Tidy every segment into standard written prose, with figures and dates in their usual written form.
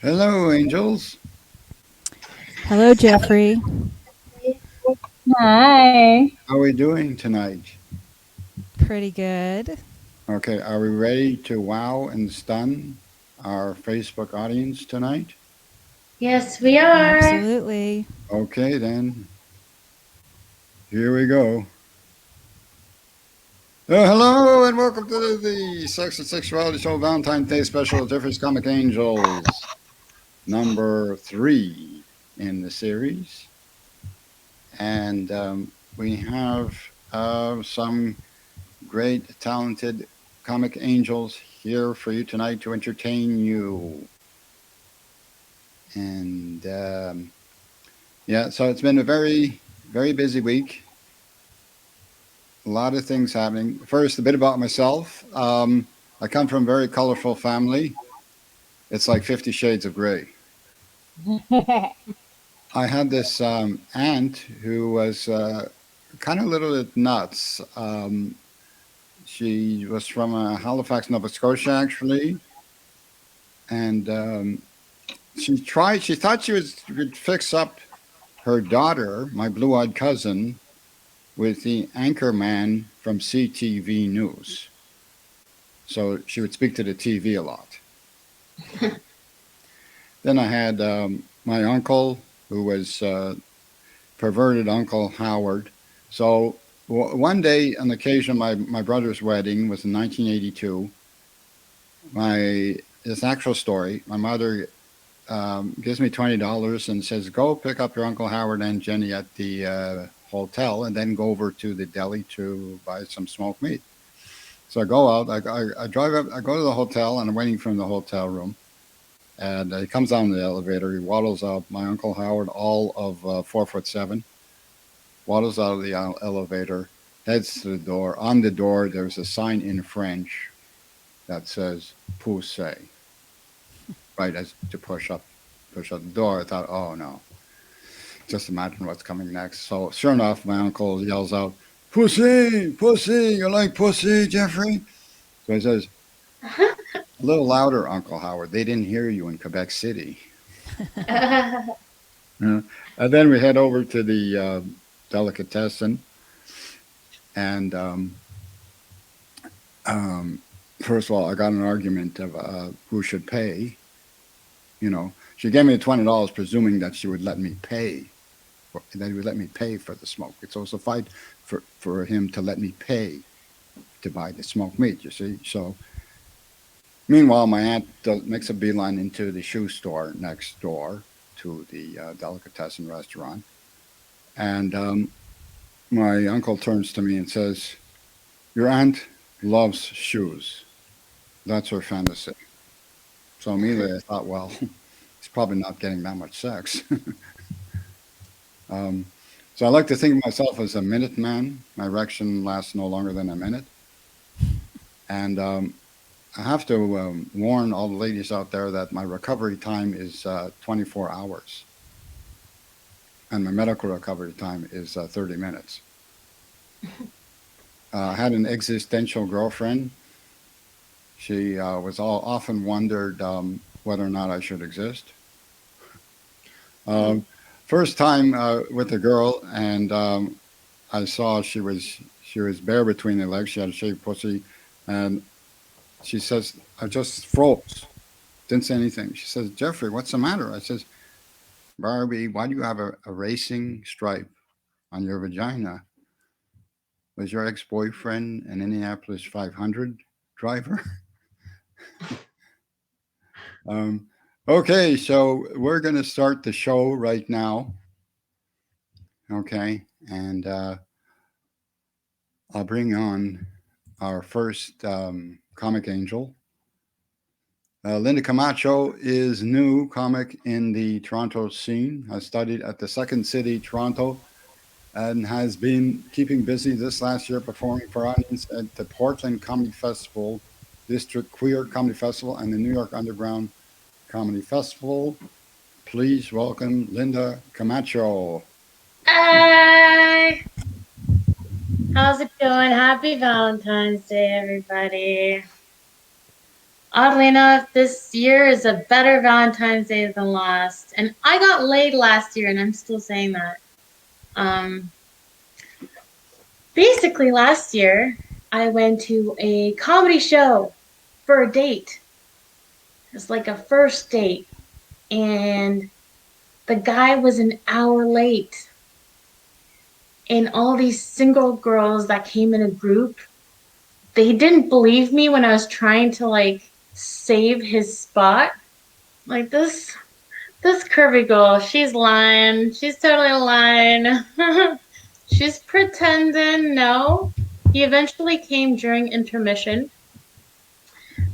Hello, angels. Hello, Jeffrey. Hi. How are we doing tonight? Pretty good. Okay, are we ready to wow and stun our Facebook audience tonight? Yes, we are. Absolutely. Okay, then, here we go. Hello, and welcome to the Sex and Sexuality Show Valentine Day special, Jeffrey's Comic Angels, number 3 in the series. And we have some great, talented comic angels here for you tonight to entertain you. And yeah, so it's been a very, very busy week. A lot of things happening. First, a bit about myself. I come from a very colorful family. It's like 50 Shades of Gray. I had this aunt who was kind of a little bit nuts. She was from Halifax, Nova Scotia, actually. And she thought she could fix up her daughter, my blue eyed cousin, with the anchor man from CTV News. So she would speak to the TV a lot. Then I had my uncle, who was perverted Uncle Howard. So one day, on the occasion of my brother's wedding, was in 1982. This actual story. My mother gives me $20 and says, "Go pick up your Uncle Howard and Jenny at the hotel, and then go over to the deli to buy some smoked meat." So I go out, I drive up, I go to the hotel, and I'm waiting for him in the hotel room. And he comes down the elevator. He waddles up. My Uncle Howard, all of 4'7", waddles out of the elevator, heads to the door. On the door, there's a sign in French that says "Poussez," right as to push up the door. I thought, oh no, just imagine what's coming next. So sure enough, my uncle yells out, "Pussy, pussy, you like pussy, Jeffrey?" So he says, "A little louder, Uncle Howard. They didn't hear you in Quebec City." Yeah. And then we head over to the delicatessen, and um, first of all, I got an argument of who should pay. You know, she gave me the $20, presuming that she would let me pay. That he would let me pay for the smoke. So it's a fight for him to let me pay to buy the smoked meat. You see, so meanwhile, my aunt makes a beeline into the shoe store next door to the delicatessen restaurant, and my uncle turns to me and says, "Your aunt loves shoes. That's her fantasy." So immediately I thought, well, he's probably not getting that much sex. um, so I like to think of myself as a minute man. My erection lasts no longer than a minute. And I have to warn all the ladies out there that my recovery time is 24 hours, and my medical recovery time is 30 minutes. I had an existential girlfriend. She often wondered whether or not I should exist. Um, First time with a girl, and I saw she was bare between the legs. She had a shaved pussy, and she says, "I just froze, didn't say anything." She says, "Jeffrey, what's the matter?" I says, "Barbie, why do you have a racing stripe on your vagina? Was your ex-boyfriend an Indianapolis 500 driver?" um, okay, so we're gonna start the show right now. Okay, and I'll bring on our first comic angel. Linda Camacho is new comic in the Toronto scene, has studied at the Second City, Toronto, and has been keeping busy this last year performing for audience at the Portland Comedy Festival, District Queer Comedy Festival, and the New York Underground Comedy Festival. Please welcome Linda Camacho. Hi. How's it going? Happy Valentine's Day, everybody. Oddly enough, this year is a better Valentine's Day than last. And I got laid last year, and I'm still saying that. Um, Basically, last year, I went to a comedy show for a date. It's like a first date. And the guy was an hour late. And all these single girls that came in a group, they didn't believe me when I was trying to like save his spot. Like this curvy girl, she's lying. She's totally lying. She's pretending. No. He eventually came during intermission,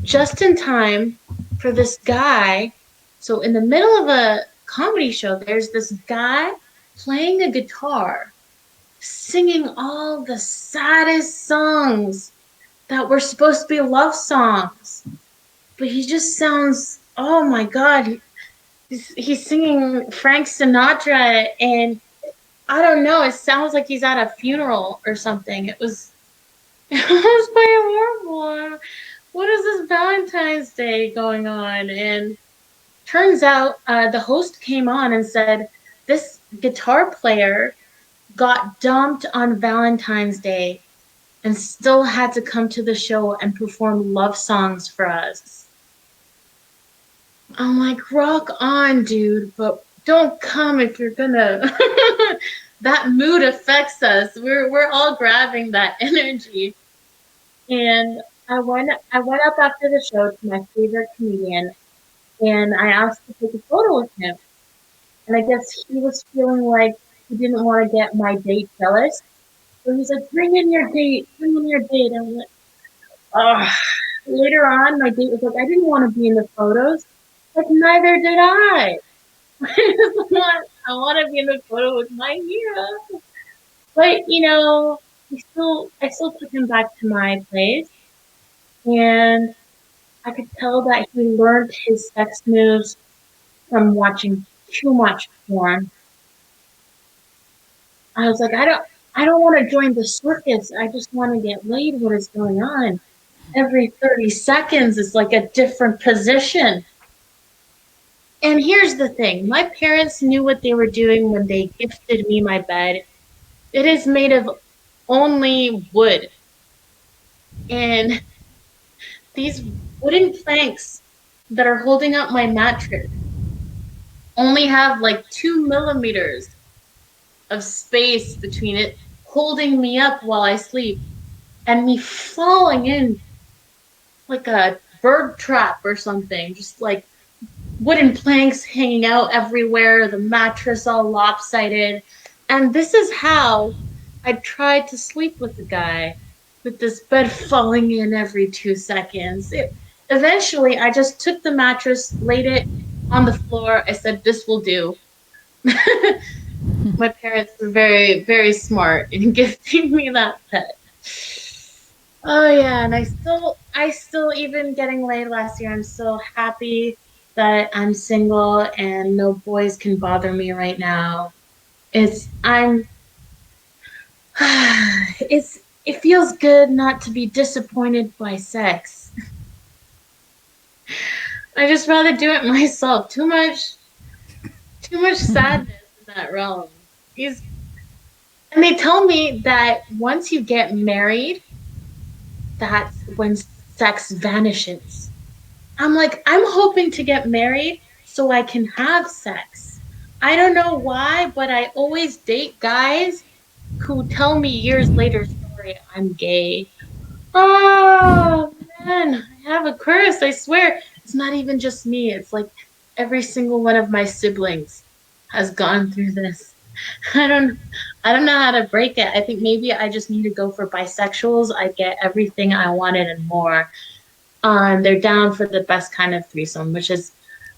just in time for this guy. So in the middle of a comedy show, there's this guy playing a guitar, singing all the saddest songs that were supposed to be love songs. But he just sounds, oh my God, he's singing Frank Sinatra, and I don't know, it sounds like he's at a funeral or something. It was it was pretty horrible. What is this Valentine's Day going on? And turns out the host came on and said this guitar player got dumped on Valentine's Day and still had to come to the show and perform love songs for us. I'm like, rock on, dude, but don't come if you're gonna. That mood affects us. We're all grabbing that energy. And I went up after the show to my favorite comedian, and I asked to take a photo with him. And I guess he was feeling like he didn't want to get my date jealous. So he's like, bring in your date, bring in your date. And I'm like, oh. Later on, my date was like, I didn't want to be in the photos. Like, neither did I. I want to be in the photo with my hero. But, you know, I still took him back to my place. And I could tell that he learned his sex moves from watching too much porn. I was like, I don't want to join the circus. I just want to get laid. What is going on? Every 30 seconds is like a different position. And here's the thing. My parents knew what they were doing when they gifted me my bed. It is made of only wood. And these wooden planks that are holding up my mattress only have like 2 millimeters of space between it, holding me up while I sleep, and me falling in like a bird trap or something, just like wooden planks hanging out everywhere, the mattress all lopsided. And this is how I tried to sleep with the guy, with this bed falling in every 2 seconds. Eventually, I just took the mattress, laid it on the floor. I said, this will do. My parents were very, very smart in gifting me that pet. Oh yeah, and I still even getting laid last year, I'm so happy that I'm single and no boys can bother me right now. It's I'm it feels good not to be disappointed by sex. I just rather do it myself. Too much sadness in that realm. He's, and they tell me that once you get married, that's when sex vanishes. I'm like, I'm hoping to get married so I can have sex. I don't know why, but I always date guys who tell me years later, sorry, I'm gay. Oh, man, I have a curse, I swear. It's not even just me. It's like every single one of my siblings has gone through this. I don't I don't know how to break it. I think maybe I just need to go for bisexuals. I get everything I wanted and more. They're down for the best kind of threesome, which is,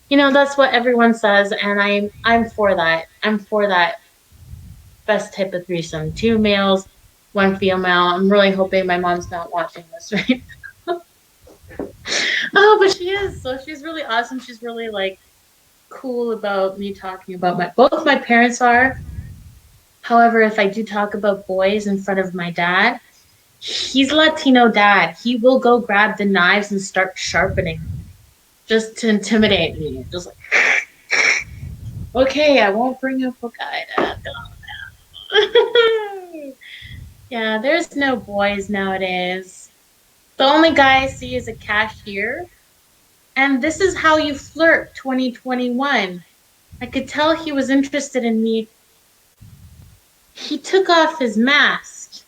that's what everyone says, and I'm for that. I'm for that best type of threesome. 2 males, 1 female. I'm really hoping my mom's not watching this right now. Oh, but she is. So she's really awesome. She's really like cool about me talking about both my parents are. However, if I do talk about boys in front of my dad, He's Latino dad. He will go grab the knives and start sharpening just to intimidate me. Just like, okay, I won't bring up a guy. Yeah, there's no boys nowadays. The only guy I see is a cashier. And this is how you flirt 2021. I could tell he was interested in me. He took off his mask.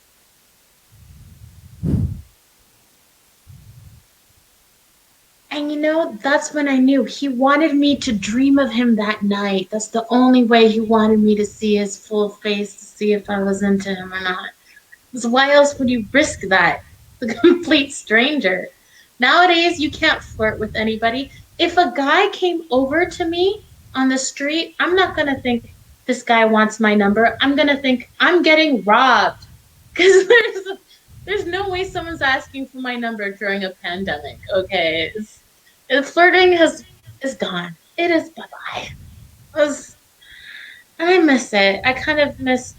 And that's when I knew he wanted me to dream of him that night. That's the only way he wanted me to see his full face to see if I was into him or not. Because why else would you risk that? The complete stranger. Nowadays, you can't flirt with anybody. If a guy came over to me on the street, I'm not going to think this guy wants my number. I'm going to think I'm getting robbed. Because there's no way someone's asking for my number during a pandemic, okay? Flirting is gone. It is bye-bye. And I miss it. I kind of miss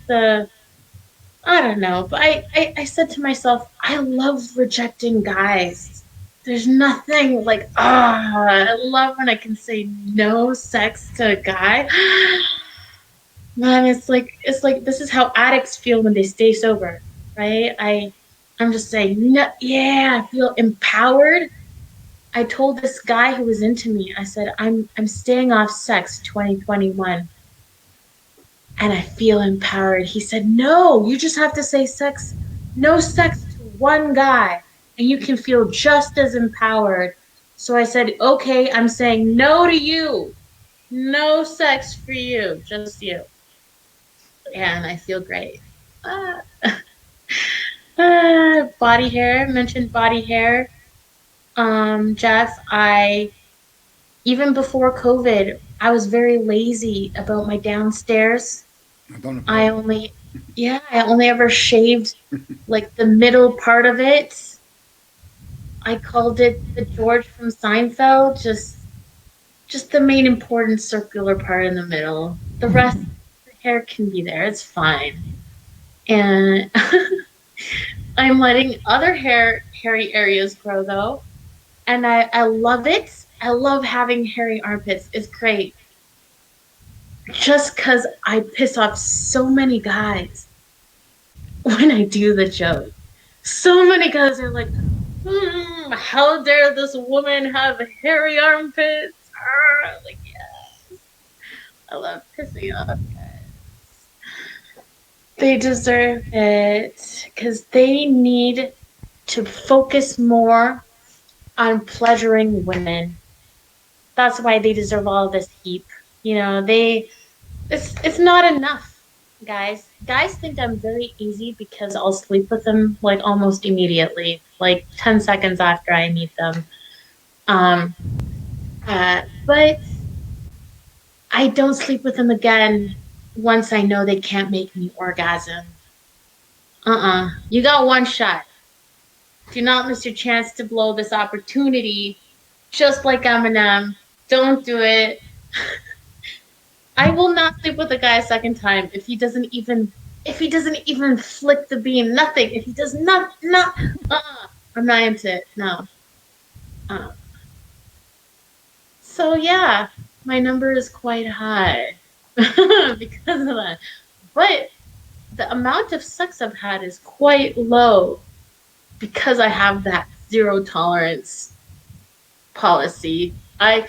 I don't know, but I said to myself, I love rejecting guys. There's nothing like, I love when I can say no sex to a guy. Man, it's like this is how addicts feel when they stay sober, right? I'm just saying, no, yeah, I feel empowered. I told this guy who was into me, I said, I'm staying off sex 2021. And I feel empowered. He said, no, you just have to say no sex to one guy, and you can feel just as empowered. So I said, okay, I'm saying no to you. No sex for you, just you. And I feel great. Body hair, mentioned body hair. Jeff, even before COVID, I was very lazy about my downstairs. I only ever shaved like the middle part of it. I called it the George from Seinfeld, just the main important circular part in the middle. The rest, the hair can be there. It's fine. And I'm letting other hairy areas grow though. And I love it. I love having hairy armpits. It's great. Just because I piss off so many guys when I do the joke. So many guys are like, how dare this woman have hairy armpits? Like, yes. I love pissing off guys. They deserve it because they need to focus more on pleasuring women. That's why they deserve all this heap. It's not enough, guys. Guys think I'm very easy because I'll sleep with them like almost immediately, like 10 seconds after I meet them. But I don't sleep with them again once I know they can't make me orgasm. You got one shot. Do not miss your chance to blow this opportunity. Just like Eminem. Don't do it. I will not sleep with a guy a second time if he doesn't even flick the bean. Nothing. If he does not, I'm not into it. No. So yeah, my number is quite high because of that. But the amount of sex I've had is quite low because I have that zero tolerance policy. I've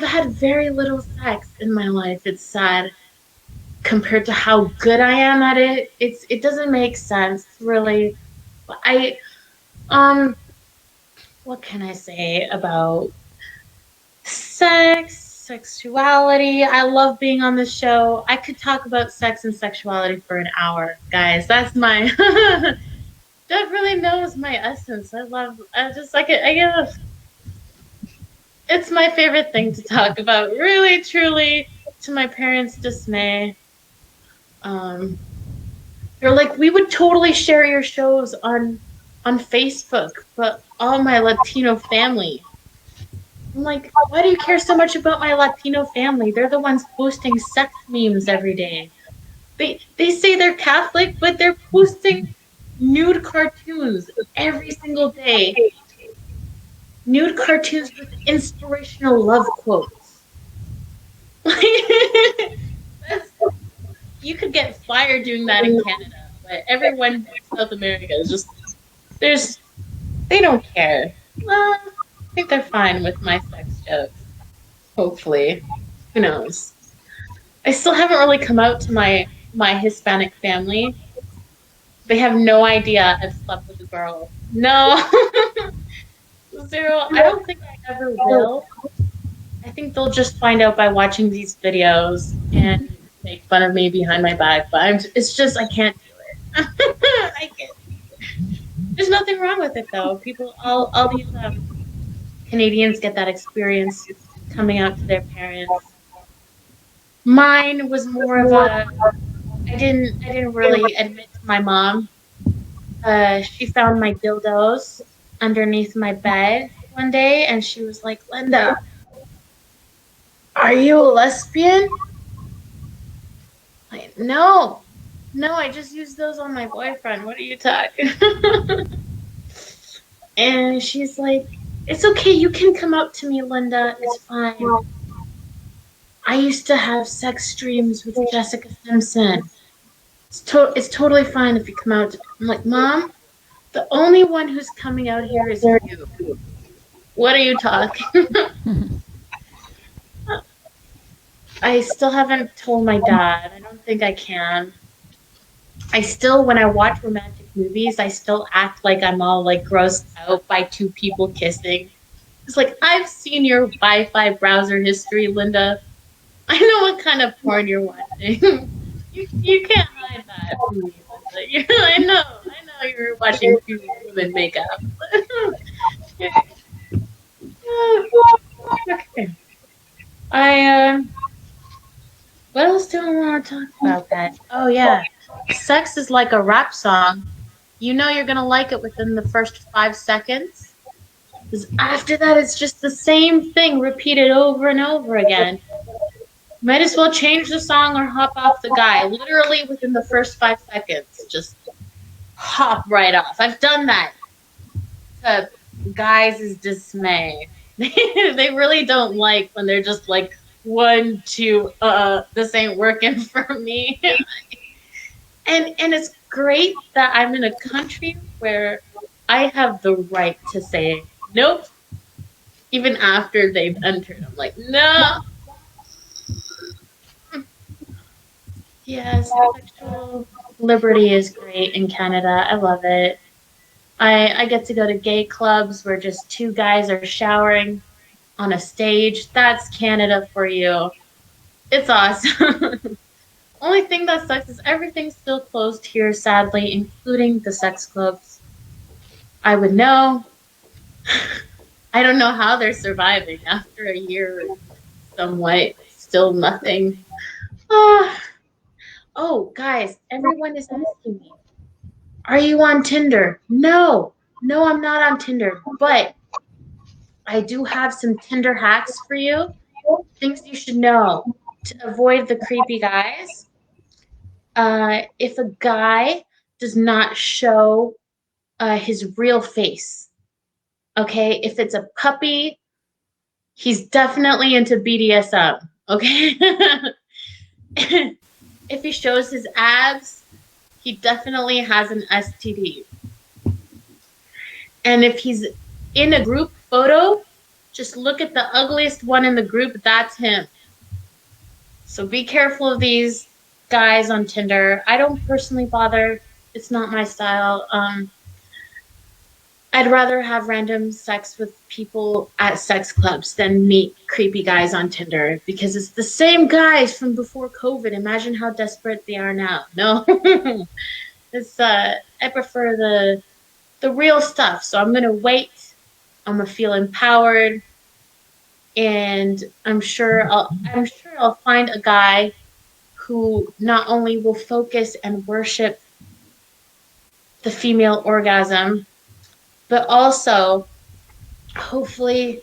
had very little sex in my life. It's sad compared to how good I am at it. It doesn't make sense really. What can I say about sex, sexuality? I love being on the show. I could talk about sex and sexuality for an hour, guys. That's my Jeff really knows my essence. It's my favorite thing to talk about, really, truly, to my parents' dismay. They're like, we would totally share your shows on Facebook, but all my Latino family. I'm like, why do you care so much about my Latino family? They're the ones posting sex memes every day. They say they're Catholic, but they're posting nude cartoons every single day. Nude cartoons with inspirational love quotes. That's, you could get fired doing that in Canada, but everyone in South America is just they don't care. Well, I think they're fine with my sex jokes. Hopefully. Who knows? I still haven't really come out to my Hispanic family. They have no idea I've slept with a girl. No. Zero. I don't think I ever will. I think they'll just find out by watching these videos and make fun of me behind my back. But it's just I can't do it. I can't. There's nothing wrong with it though. People, all these Canadians get that experience coming out to their parents. Mine was more of a. I didn't really admit to my mom. She found my dildos underneath my bed one day, and she was like, "Linda, are you a lesbian?" Like, no, I just used those on my boyfriend. What are you talking? And she's like, "It's okay. You can come up to me, Linda. It's fine. I used to have sex dreams with Jessica Simpson. It's totally fine if you come out." I'm like, "Mom, the only one who's coming out here is you. What are you talking?" I still haven't told my dad. I don't think I can. I still, when I watch romantic movies, I still act like I'm all like grossed out by two people kissing. It's like, I've seen your Wi-Fi browser history, Linda. I know what kind of porn you're watching. you can't hide that from me, Linda. I know you're watching two women make up. Okay. What else do I want to talk about that? Oh yeah. Sex is like a rap song. You know you're gonna like it within the first 5 seconds. Because after that it's just the same thing repeated over and over again. Might as well change the song or hop off the guy. Literally within the first 5 seconds. Just hop right off. I've done that. To guys' dismay. They really don't like when they're just like, 1, 2, this ain't working for me. and it's great that I'm in a country where I have the right to say nope, even after they've entered. I'm like, no. Yes, sexual liberty is great in Canada. I love it. I get to go to gay clubs where just two guys are showering on a stage. That's Canada for you. It's awesome. Only thing that sucks is everything's still closed here, sadly, including the sex clubs. I would know. I don't know how they're surviving after a year somewhat. Still nothing. Oh, guys, everyone is asking me, are you on Tinder? No, I'm not on Tinder, but I do have some Tinder hacks for you. Things you should know to avoid the creepy guys. If a guy does not show his real face, okay? If it's a puppy, he's definitely into BDSM, okay? If he shows his abs, he definitely has an STD. And if he's in a group photo, just look at the ugliest one in the group, that's him. So be careful of these guys on Tinder. I don't personally bother. It's not my style. I'd rather have random sex with people at sex clubs than meet creepy guys on Tinder because it's the same guys from before COVID. Imagine how desperate they are now. No, it's I prefer the real stuff. So I'm gonna wait. I'm gonna feel empowered, and I'm sure I'll find a guy who not only will focus and worship the female orgasm, but also hopefully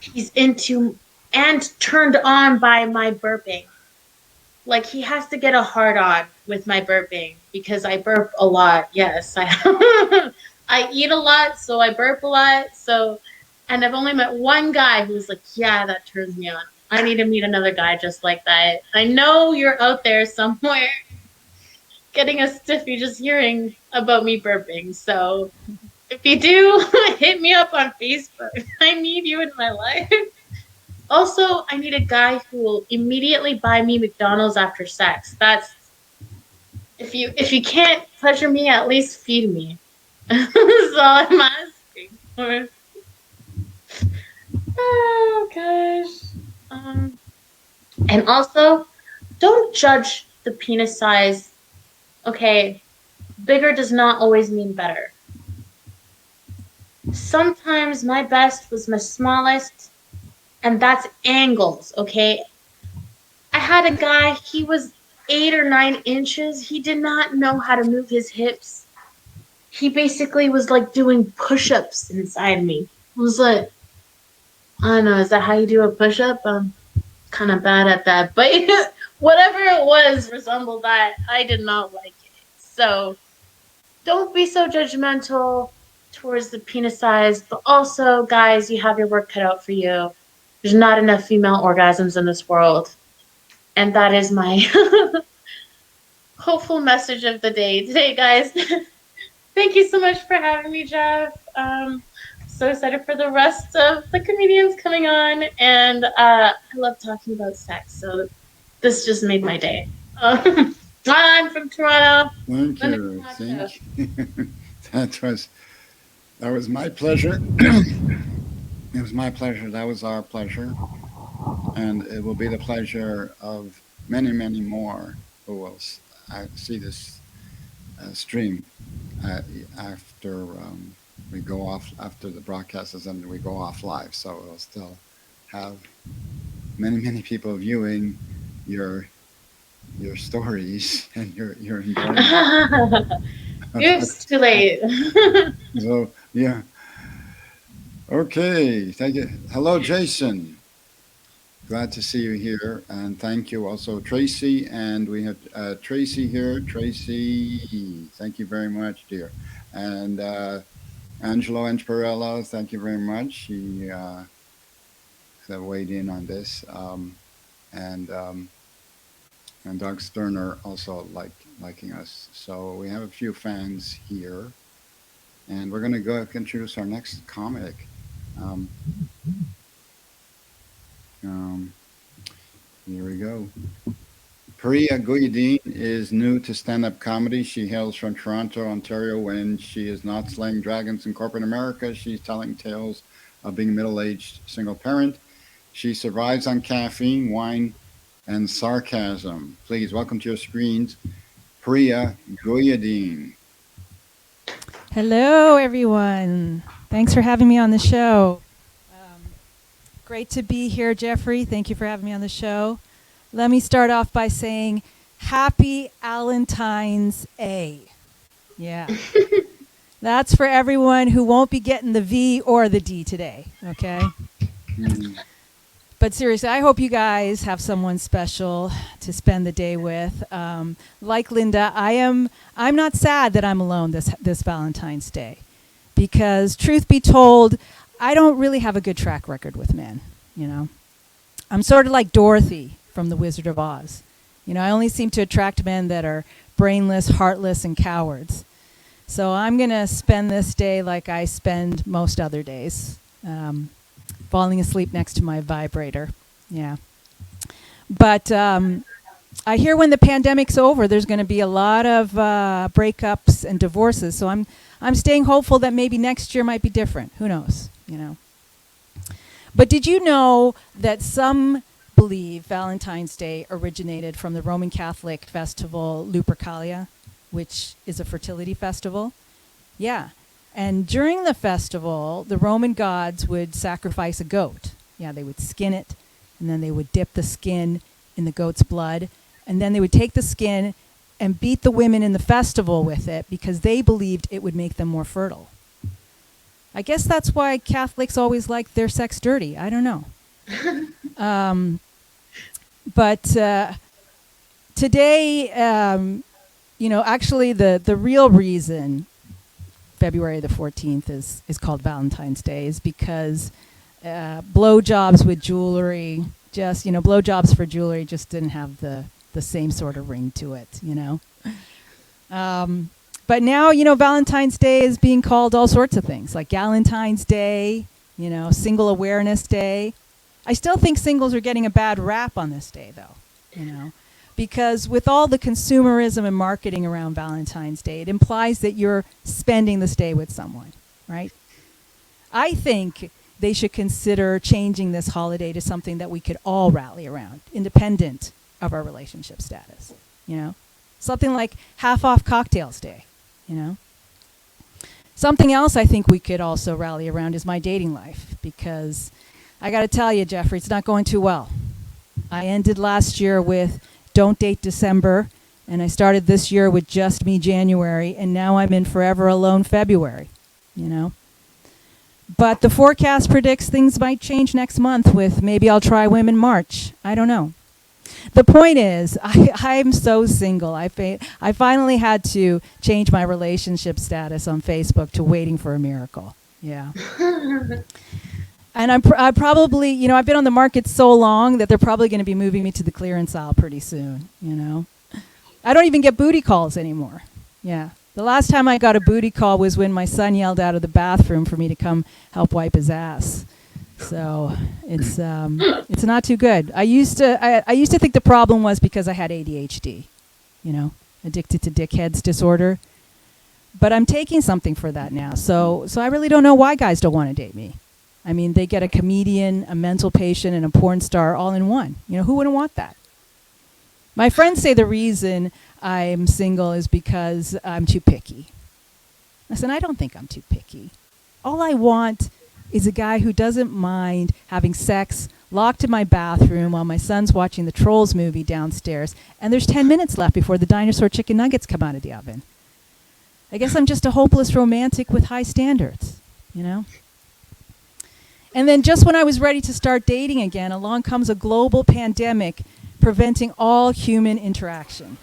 he's into and turned on by my burping. like he has to get a hard on with my burping because I burp a lot. Yes, I I eat a lot, so I burp a lot. So, and I've only met one guy who's like, yeah, that turns me on. I need to meet another guy just like that. I know you're out there somewhere getting a stiffy just hearing about me burping. So if you do, hit me up on Facebook. I need you in my life. Also, I need a guy who will immediately buy me McDonald's after sex. That's if you can't pleasure me, at least feed me. That's all I'm asking for. Oh gosh. And also, don't judge the penis size. Okay, bigger does not always mean better. Sometimes my best was my smallest, and that's angles, okay? I had a guy, he was 8 or 9 inches. He did not know how to move his hips. He basically was like doing push-ups inside me. I was like, I don't know, is that how you do a push-up? I'm kind of bad at that. But whatever it was resembled that. I did not like it. So don't be so judgmental towards the penis size. But also, guys, you have your work cut out for you. There's not enough female orgasms in this world. And that is my hopeful message of the day today, guys. Thank you so much for having me, Jeff. So excited for the rest of the comedians coming on, and I love talking about sex. So this just made my day. I'm from Toronto. Thank you. Thank you. That was my pleasure. It was my pleasure. That was our pleasure. And it will be the pleasure of many, many more who will see this stream after we go off, after the broadcast is ended, we go off live. So we'll still have many, many people viewing your stories and your enjoyment. It's too late. So, yeah. Okay. Thank you. Hello, Jason. Glad to see you here, and thank you also, Tracy. And we have Tracy here. Tracy, thank you very much, dear. And Angelo Ancherello, thank you very much. She weighed in on this, and Doug Sterner also liking us. So we have a few fans here, and we're going to go introduce our next comic. Here we go. Priya Guyadeen is new to stand-up comedy. She hails from Toronto, Ontario. When she is not slaying dragons in corporate America, she's telling tales of being a middle-aged single parent. She survives on caffeine, wine, and sarcasm. Please welcome to your screens, Priya Guyadeen. Hello, everyone. Thanks for having me on the show. Great to be here, Jeffrey. Thank you for having me on the show. Let me start off by saying Happy Valentine's A. Yeah. That's for everyone who won't be getting the V or the D today, okay? But seriously, I hope you guys have someone special to spend the day with. Like Linda, I'm not sad that I'm alone this Valentine's Day, because truth be told, I don't really have a good track record with men, you know. I'm sort of like Dorothy from The Wizard of Oz. You know, I only seem to attract men that are brainless, heartless, and cowards. So I'm going to spend this day like I spend most other days, falling asleep next to my vibrator. Yeah. But I hear when the pandemic's over, there's going to be a lot of breakups and divorces. So I'm staying hopeful that maybe next year might be different. Who knows? You know. But did you know that some believe Valentine's Day originated from the Roman Catholic festival Lupercalia, which is a fertility festival? Yeah. And during the festival, the Roman gods would sacrifice a goat. Yeah, they would skin it, and then they would dip the skin in the goat's blood, and then they would take the skin and beat the women in the festival with it because they believed it would make them more fertile. I guess that's why Catholics always like their sex dirty. I don't know. But today, actually the real reason February the 14th is called Valentine's Day is because blowjobs with jewelry, just, blowjobs for jewelry just didn't have the same sort of ring to it, But now, Valentine's Day is being called all sorts of things, like Galentine's Day, Single Awareness Day. I still think singles are getting a bad rap on this day, though, because with all the consumerism and marketing around Valentine's Day, it implies that you're spending this day with someone, right? I think they should consider changing this holiday to something that we could all rally around, independent of our relationship status, Something like half-off cocktails day, Something else I think we could also rally around is my dating life, because I got to tell you, Jeffrey, it's not going too well. I ended last year with Don't Date December, and I started this year with Just Me January, and now I'm in Forever Alone February, But the forecast predicts things might change next month with maybe I'll try women March. I don't know. The point is, I'm so single. I finally had to change my relationship status on Facebook to waiting for a miracle. Yeah. And I probably, I've been on the market so long that they're probably going to be moving me to the clearance aisle pretty soon, I don't even get booty calls anymore. Yeah. The last time I got a booty call was when my son yelled out of the bathroom for me to come help wipe his ass. So it's not too good. I used to think the problem was because I had ADHD, addicted to dickheads disorder. But I'm taking something for that now. So I really don't know why guys don't want to date me. I mean, they get a comedian, a mental patient, and a porn star all in one. Who wouldn't want that? My friends say the reason I'm single is because I'm too picky. Listen, I don't think I'm too picky. All I want is a guy who doesn't mind having sex locked in my bathroom while my son's watching the Trolls movie downstairs, and there's 10 minutes left before the dinosaur chicken nuggets come out of the oven. I guess I'm just a hopeless romantic with high standards, And then just when I was ready to start dating again, along comes a global pandemic preventing all human interaction.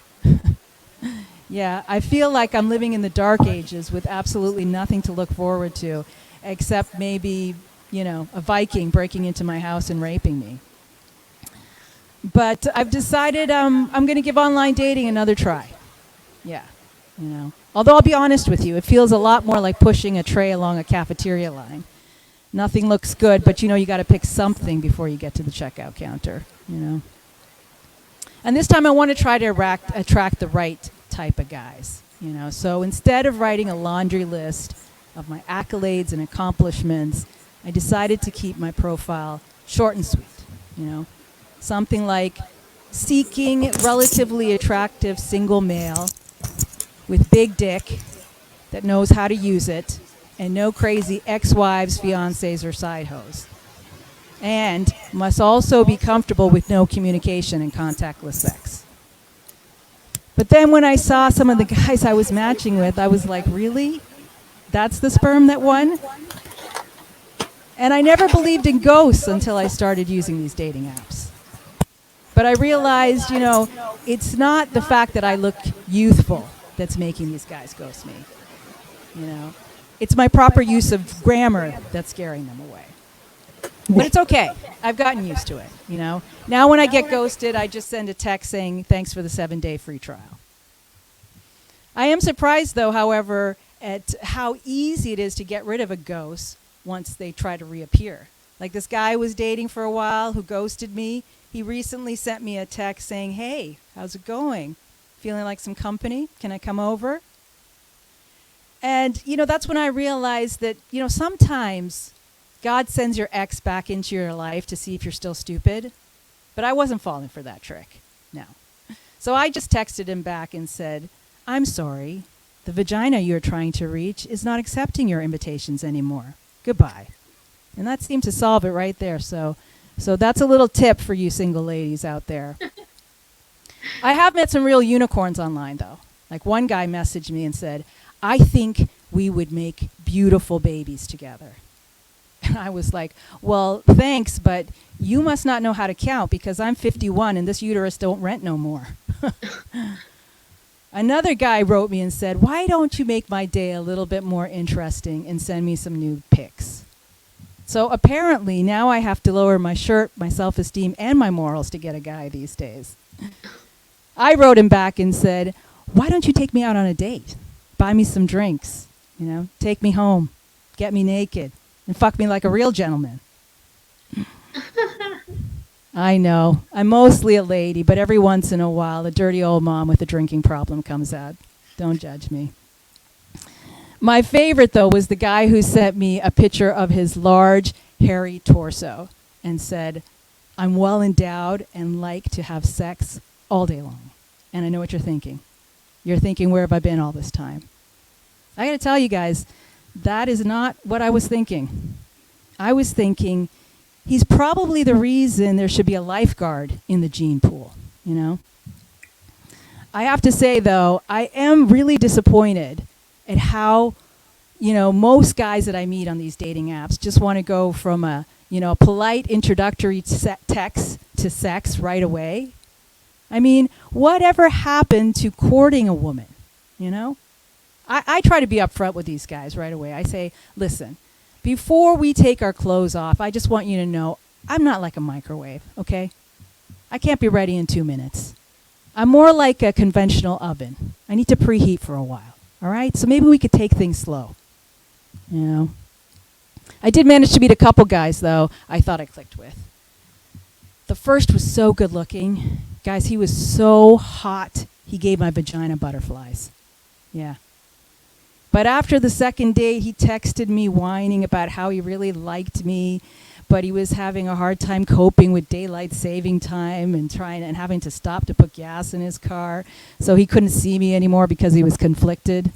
Yeah, I feel like I'm living in the dark ages with absolutely nothing to look forward to, except maybe, a Viking breaking into my house and raping me. But I've decided I'm going to give online dating another try. Yeah, Although I'll be honest with you, it feels a lot more like pushing a tray along a cafeteria line. Nothing looks good, but you got to pick something before you get to the checkout counter, And this time I want to try to attract the right type of guys, So instead of writing a laundry list of my accolades and accomplishments, I decided to keep my profile short and sweet, Something like seeking relatively attractive single male with big dick that knows how to use it and no crazy ex-wives, fiancés, or side hoes. And must also be comfortable with no communication and contactless sex. But then when I saw some of the guys I was matching with, I was like, really? That's the sperm that won? And I never believed in ghosts until I started using these dating apps. But I realized, it's not the fact that I look youthful that's making these guys ghost me. It's my proper use of grammar that's scaring them away. But it's okay. I've gotten used to it, Now when I get ghosted, I just send a text saying, thanks for the 7-day free trial. I am surprised, though, however, at how easy it is to get rid of a ghost once they try to reappear. Like this guy I was dating for a while who ghosted me. He recently sent me a text saying, hey, how's it going? Feeling like some company? Can I come over? And, that's when I realized that, sometimes God sends your ex back into your life to see if you're still stupid. But I wasn't falling for that trick. No. So I just texted him back and said, I'm sorry. The vagina you're trying to reach is not accepting your invitations anymore. Goodbye. And that seemed to solve it right there. So that's a little tip for you single ladies out there. I have met some real unicorns online, though. Like one guy messaged me and said, I think we would make beautiful babies together. And I was like, well, thanks, but you must not know how to count because I'm 51 and this uterus don't rent no more. Another guy wrote me and said, why don't you make my day a little bit more interesting and send me some nude pics? So apparently now I have to lower my shirt, my self-esteem, and my morals to get a guy these days. I wrote him back and said, why don't you take me out on a date? Buy me some drinks, take me home, get me naked, and fuck me like a real gentleman. I know. I'm mostly a lady, but every once in a while, a dirty old mom with a drinking problem comes out. Don't judge me. My favorite, though, was the guy who sent me a picture of his large, hairy torso and said, I'm well endowed and like to have sex all day long. And I know what you're thinking. You're thinking, where have I been all this time? I got to tell you guys, that is not what I was thinking. I was thinking, he's probably the reason there should be a lifeguard in the gene pool, I have to say, though, I am really disappointed at how, most guys that I meet on these dating apps just want to go from a, polite introductory text to sex right away. I mean, whatever happened to courting a woman, I try to be upfront with these guys right away. I say, listen, before we take our clothes off, I just want you to know I'm not like a microwave, okay? I can't be ready in 2 minutes. I'm more like a conventional oven. I need to preheat for a while, all right? So maybe we could take things slow, I did manage to meet a couple guys, though, I thought I clicked with. The first was so good looking. Guys, he was so hot, he gave my vagina butterflies. Yeah. But after the second date, he texted me whining about how he really liked me, but he was having a hard time coping with daylight saving time and having to stop to put gas in his car, so he couldn't see me anymore because he was conflicted.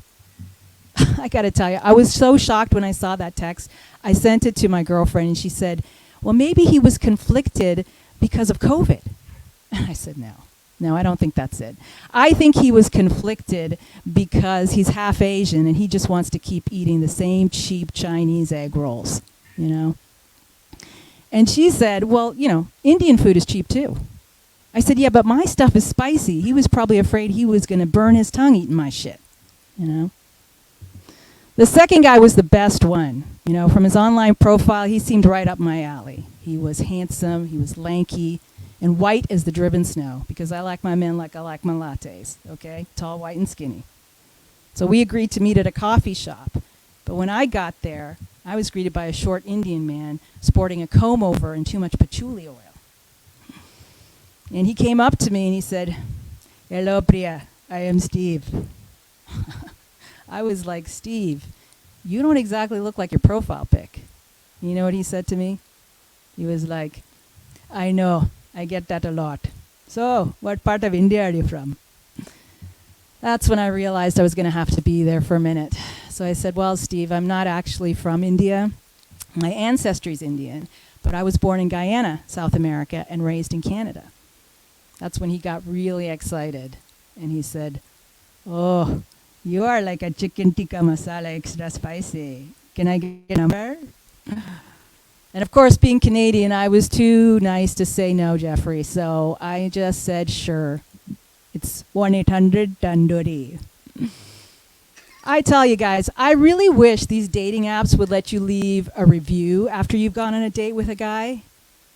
I got to tell you, I was so shocked when I saw that text. I sent it to my girlfriend, and she said, well, maybe he was conflicted because of COVID. And I said, no, I don't think that's it. I think he was conflicted because he's half Asian and he just wants to keep eating the same cheap Chinese egg rolls, And she said, well, Indian food is cheap too. I said, yeah, but my stuff is spicy. He was probably afraid he was going to burn his tongue eating my shit, The second guy was the best one. From his online profile, he seemed right up my alley. He was handsome, he was lanky, and white as the driven snow, because I like my men like I like my lattes, okay? Tall, white, and skinny. So we agreed to meet at a coffee shop. But when I got there, I was greeted by a short Indian man sporting a comb over and too much patchouli oil. And he came up to me and he said, hello, Priya, I am Steve. I was like, Steve, you don't exactly look like your profile pic. You know what he said to me? He was like, I know, I get that a lot. So, what part of India are you from? That's when I realized I was going to have to be there for a minute. So I said, well, Steve, I'm not actually from India. My ancestry's Indian, but I was born in Guyana, South America, and raised in Canada. That's when he got really excited. And he said, oh, you are like a chicken tikka masala extra spicy. Can I get a number? And of course, being Canadian, I was too nice to say no, Jeffrey. So I just said, sure. It's 1-800-TANDOORI. I tell you guys, I really wish these dating apps would let you leave a review after you've gone on a date with a guy.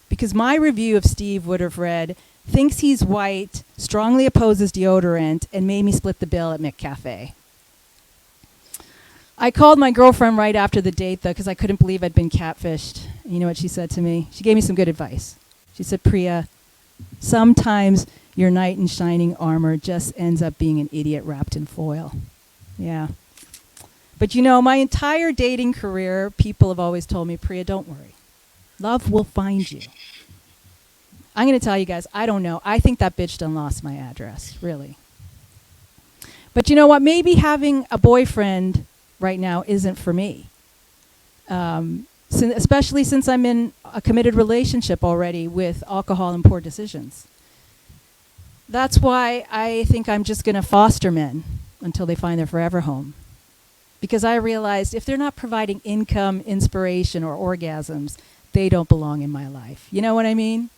Because my review of Steve would have read, thinks he's white, strongly opposes deodorant, and made me split the bill at McCafe. I called my girlfriend right after the date, though, because I couldn't believe I'd been catfished. You know what she said to me? She gave me some good advice. She said, Priya, sometimes your knight in shining armor just ends up being an idiot wrapped in foil. Yeah. But my entire dating career, people have always told me, Priya, don't worry. Love will find you. I'm going to tell you guys, I don't know. I think that bitch done lost my address, really. But you know what? Maybe having a boyfriend right now isn't for me. Especially since I'm in a committed relationship already with alcohol and poor decisions. That's why I think I'm just going to foster men until they find their forever home. Because I realized if they're not providing income, inspiration, or orgasms, they don't belong in my life. You know what I mean?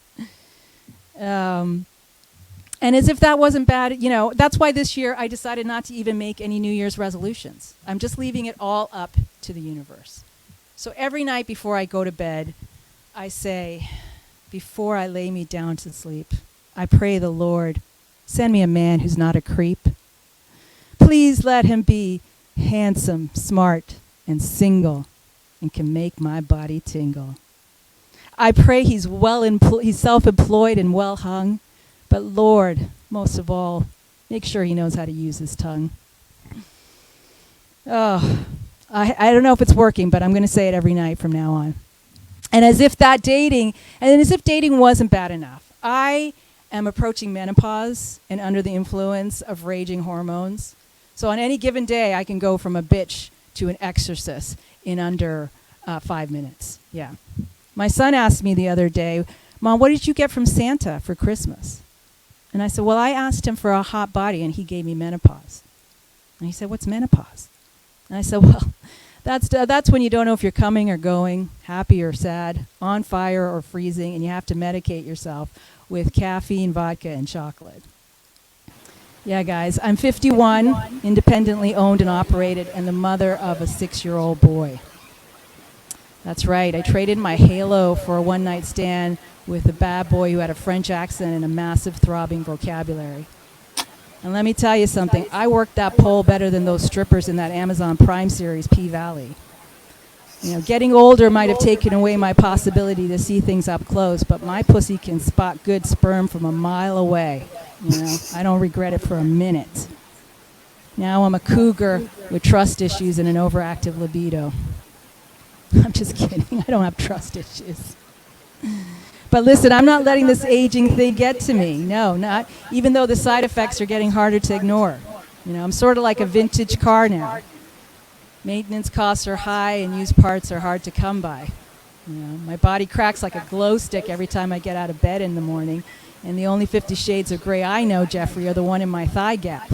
And as if that wasn't bad, that's why this year I decided not to even make any New Year's resolutions. I'm just leaving it all up to the universe. So every night before I go to bed, I say, before I lay me down to sleep, I pray the Lord, send me a man who's not a creep. Please let him be handsome, smart, and single, and can make my body tingle. I pray he's he's self-employed and well hung, but Lord, most of all, make sure he knows how to use his tongue. Oh, I don't know if it's working, but I'm going to say it every night from now on. And as if dating wasn't bad enough, I am approaching menopause and under the influence of raging hormones. So on any given day, I can go from a bitch to an exorcist in under 5 minutes. Yeah. My son asked me the other day, Mom, what did you get from Santa for Christmas? And I said, well, I asked him for a hot body, and he gave me menopause. And he said, what's menopause? And I said, well, that's when you don't know if you're coming or going, happy or sad, on fire or freezing, and you have to medicate yourself with caffeine, vodka, and chocolate. Yeah, guys, I'm 51, independently owned and operated, and the mother of a 6-year-old boy. That's right, I traded my halo for a one-night stand with a bad boy who had a French accent and a massive throbbing vocabulary. And let me tell you something, I worked that pole better than those strippers in that Amazon Prime series, P-Valley. Getting older might have taken away my possibility to see things up close, but my pussy can spot good sperm from a mile away. I don't regret it for a minute. Now I'm a cougar with trust issues and an overactive libido. I'm just kidding. I don't have trust issues. But listen, I'm not letting this aging thing get to me. No, not even though the side effects are getting harder to ignore. I'm sort of like a vintage car now. Maintenance costs are high and used parts are hard to come by. My body cracks like a glow stick every time I get out of bed in the morning. And the only 50 shades of gray I know, Jeffrey, are the one in my thigh gap.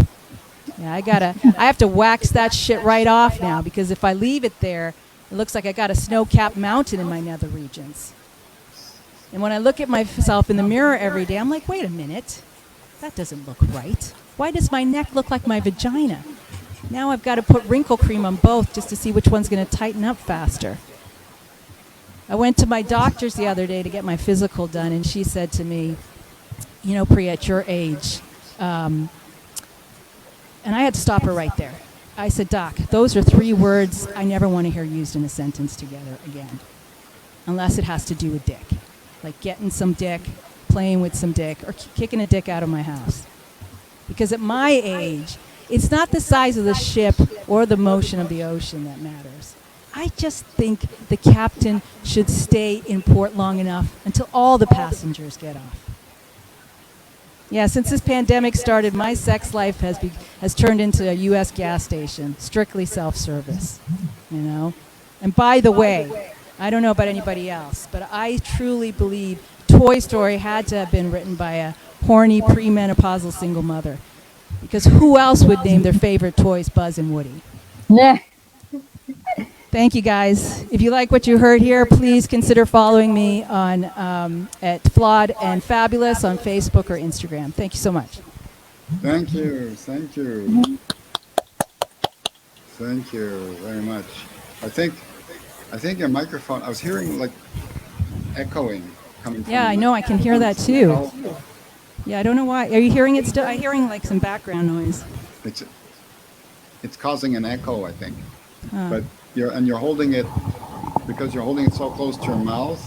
Yeah, I have to wax that shit right off now, because if I leave it there, it looks like I got a snow-capped mountain in my nether regions. And when I look at myself in the mirror every day, I'm like, wait a minute, that doesn't look right. Why does my neck look like my vagina? Now I've got to put wrinkle cream on both just to see which one's going to tighten up faster. I went to my doctor's the other day to get my physical done, and she said to me, Priya, at your age, and I had to stop her right there. I said, Doc, those are 3 words I never want to hear used in a sentence together again, unless it has to do with dick. Like getting some dick, playing with some dick, or kicking a dick out of my house. Because at my age, it's not the size of the ship or the motion of the ocean that matters. I just think the captain should stay in port long enough until all the passengers get off. Yeah, since this pandemic started, my sex life has turned into a U.S. gas station, strictly self-service, And by the way, I don't know about anybody else, but I truly believe Toy Story had to have been written by a horny premenopausal single mother, because who else would name their favorite toys Buzz and Woody? Nah. Thank you, guys. If you like what you heard here, please consider following me on at Flawed and Fabulous on Facebook or Instagram. Thank you so much. Thank you. Thank you. Thank you very much. I think your microphone, I was hearing like echoing coming from Yeah, I know. I can hear that too. Yeah, I don't know why. Are you hearing it still? I'm hearing like some background noise. It's causing an echo, I think. But you're holding it, because you're holding it so close to your mouth.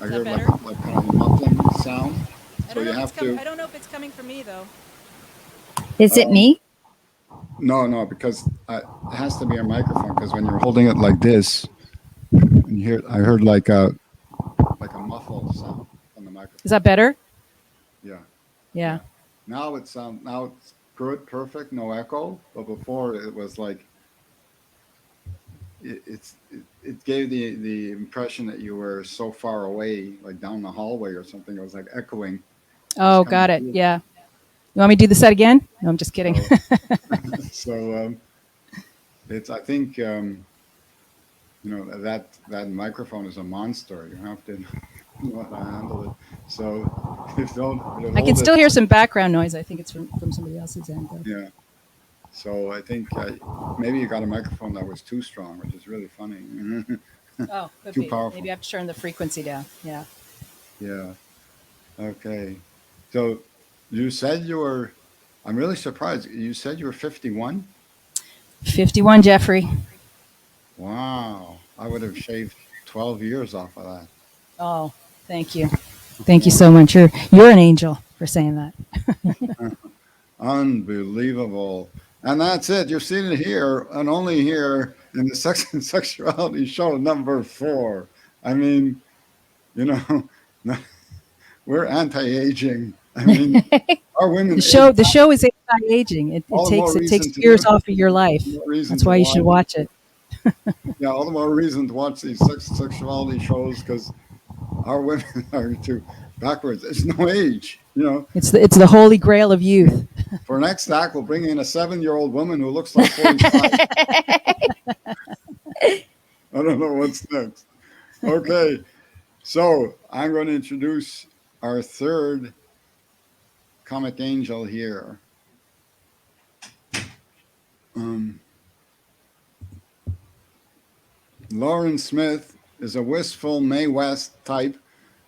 I hear like kind of a muffling sound. So you have to. I don't know if it's coming from me though. Is it me? No, because it has to be a microphone. Because when you're holding it like this, and I heard like a muffled sound on the microphone. Is that better? Yeah. Now it's good, perfect, no echo. But before it was like it gave the impression that you were so far away, like down the hallway or something. It was like echoing. Oh, got it. Yeah. You want me to do the set again? No, I'm just kidding. So I think that microphone is a monster. You have to know how to handle it. So I can still hear some background noise. I think it's from somebody else's end, though. Yeah. So I think maybe you got a microphone that was too strong, which is really funny. Oh, could Too be. powerful. Maybe I have to turn the frequency down. Yeah. Yeah. Okay. So you said you were, I'm really surprised. You said you were 51? 51, Jeffrey. Wow. I would have shaved 12 years off of that. Oh, thank you. Thank you so much. You're an angel for saying that. Unbelievable. And that's it. You've seen it here and only here in the Sex and Sexuality show number 4. I mean, you know, we're anti-aging. I mean, our women. The show is anti-aging. It takes years off of your life. That's why you should watch it. Yeah, all the more reason to watch these sexuality shows, because our women are too backwards. It's no age, you know. It's the holy grail of youth. For next act, we'll bring in a 7-year-old woman who looks like 45. I don't know what's next. Okay, so I'm going to introduce our third comic angel here. Lauren Smith is a wistful Mae West type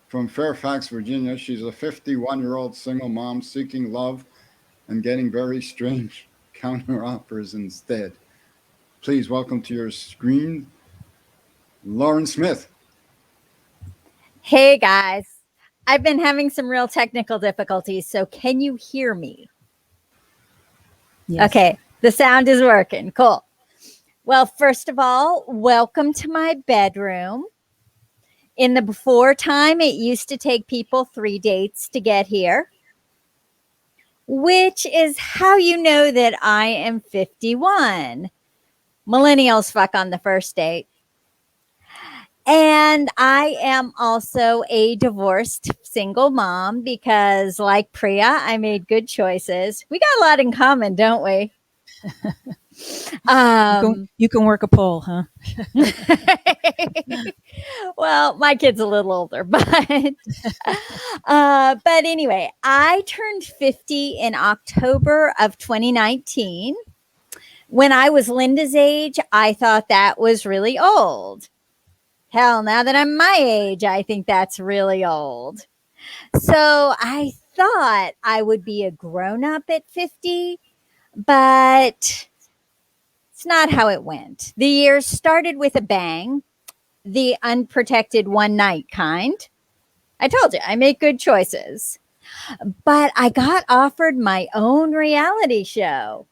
from Fairfax, Virginia. She's a 51-year-old single mom seeking love and getting very strange counter offers instead. Please welcome to your screen, Lauren Smith. Hey guys, I've been having some real technical difficulties, so can you hear me? Yes. Okay, the sound is working. Cool. Well, first of all, welcome to my bedroom. In the before time, it used to take people 3 dates to get here, which is how you know that I am 51. Millennials fuck on the first date. And I am also a divorced single mom because, like Priya, I made good choices. We got a lot in common, don't we? You can work a poll, huh? Well, my kid's a little older, but anyway, I turned 50 in October of 2019. When I was Linda's age, I thought that was really old. Hell, now that I'm my age, I think that's really old. So I thought I would be a grown-up at 50, but it's not how it went. The years started with a bang, the unprotected one-night kind. I told you, I make good choices. But I got offered my own reality show,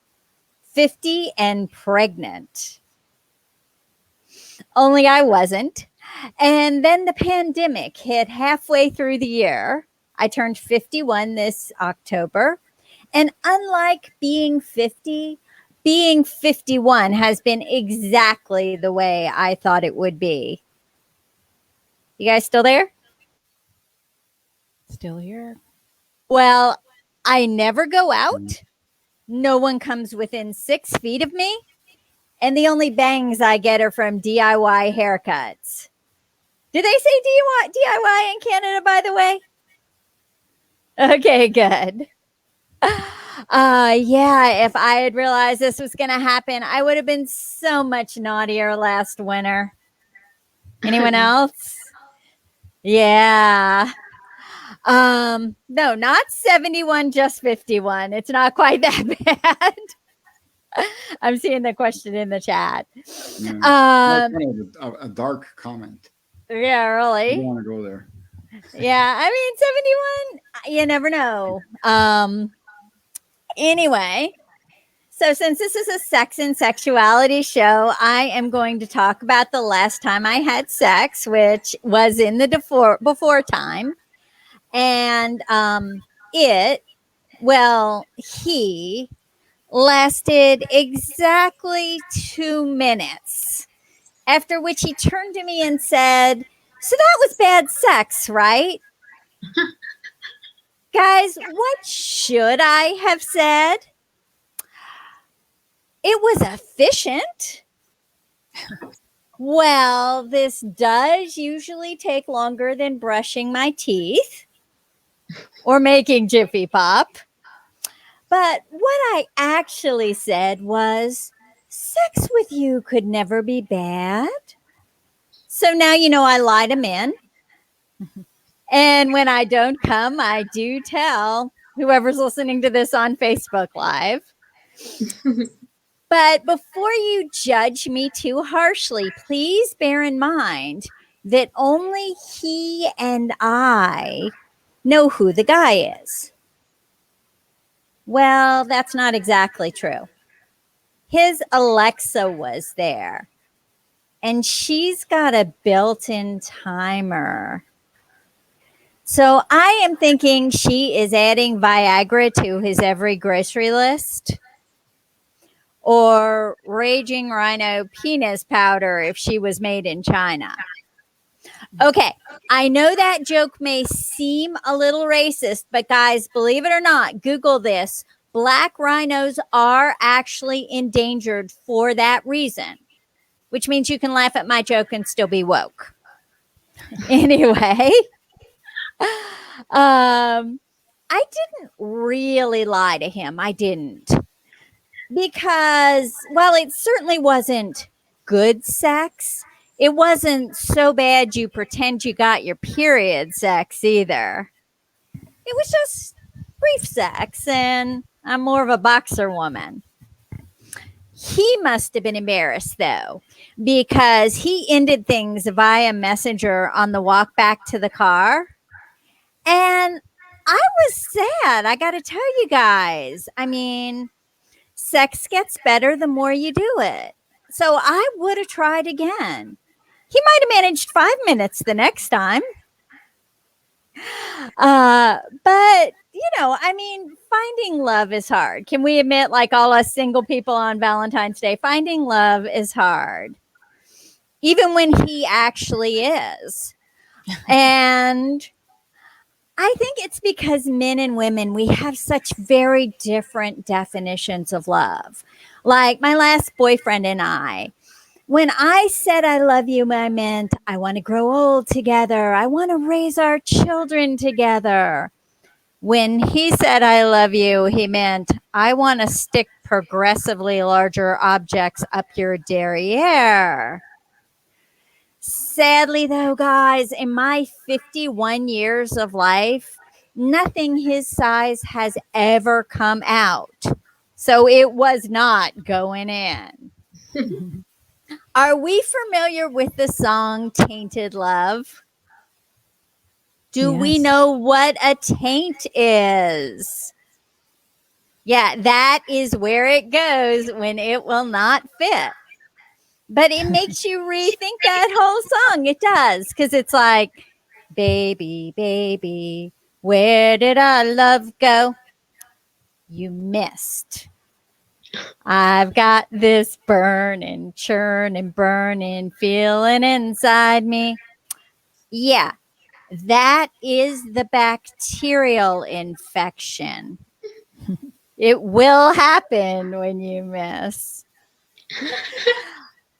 50 and Pregnant. Only I wasn't. And then the pandemic hit halfway through the year. I turned 51 this October. And unlike being 50, being 51 has been exactly the way I thought it would be. You guys still there? Still here. Well, I never go out. No one comes within 6 feet of me. And the only bangs I get are from DIY haircuts. Do they say DIY in Canada, by the way? Okay, good. Yeah, if I had realized this was going to happen, I would have been so much naughtier last winter. Anyone else? Yeah. No, not 71, just 51. It's not quite that bad. I'm seeing the question in the chat. Yeah. A dark comment. Yeah, really. I don't want to go there. Yeah, I mean, 71, you never know. Anyway, so since this is a sex and sexuality show, I am going to talk about the last time I had sex, which was in the before time. And he lasted exactly 2 minutes, after which he turned to me and said, "So that was bad sex, right?" Guys, what should I have said? It was efficient. Well, this does usually take longer than brushing my teeth. or making Jiffy Pop. But what I actually said was, sex with you could never be bad. So now you know I lie to men. And when I don't come, I do tell whoever's listening to this on Facebook Live. But before you judge me too harshly, please bear in mind that only he and I know who the guy is. Well, that's not exactly true. His Alexa was there, and she's got a built-in timer. So I am thinking she is adding Viagra to his every grocery list, or raging rhino penis powder if she was made in China. Okay, I know that joke may seem a little racist, but guys, believe it or not, Google this. Black rhinos are actually endangered for that reason, which means you can laugh at my joke and still be woke. Anyway, I didn't really lie to him. I didn't. Because, well, it certainly wasn't good sex. It wasn't so bad you pretend you got your period sex either. It was just brief sex, and I'm more of a boxer woman. He must have been embarrassed, though, because he ended things via messenger on the walk back to the car. And I was sad. I got to tell you guys. I mean, sex gets better the more you do it. So I would have tried again. He might have managed 5 minutes the next time. But, you know, I mean, finding love is hard. Can we admit, like all us single people on Valentine's Day, finding love is hard, even when he actually is. And I think it's because men and women, we have such very different definitions of love. Like my last boyfriend and I, when I said I love you, I meant I want to grow old together. I want to raise our children together. When he said I love you, he meant I want to stick progressively larger objects up your derriere. Sadly, though, guys, in my 51 years of life, nothing his size has ever come out. So it was not going in. Are we familiar with the song Tainted Love? Do we Yes. know what a taint is? Yeah, that is where it goes when it will not fit. But it makes you rethink that whole song. It does, because it's like, baby, baby, where did our love go? You missed. I've got this burning, churning, burning feeling inside me. Yeah, that is the bacterial infection. It will happen when you miss.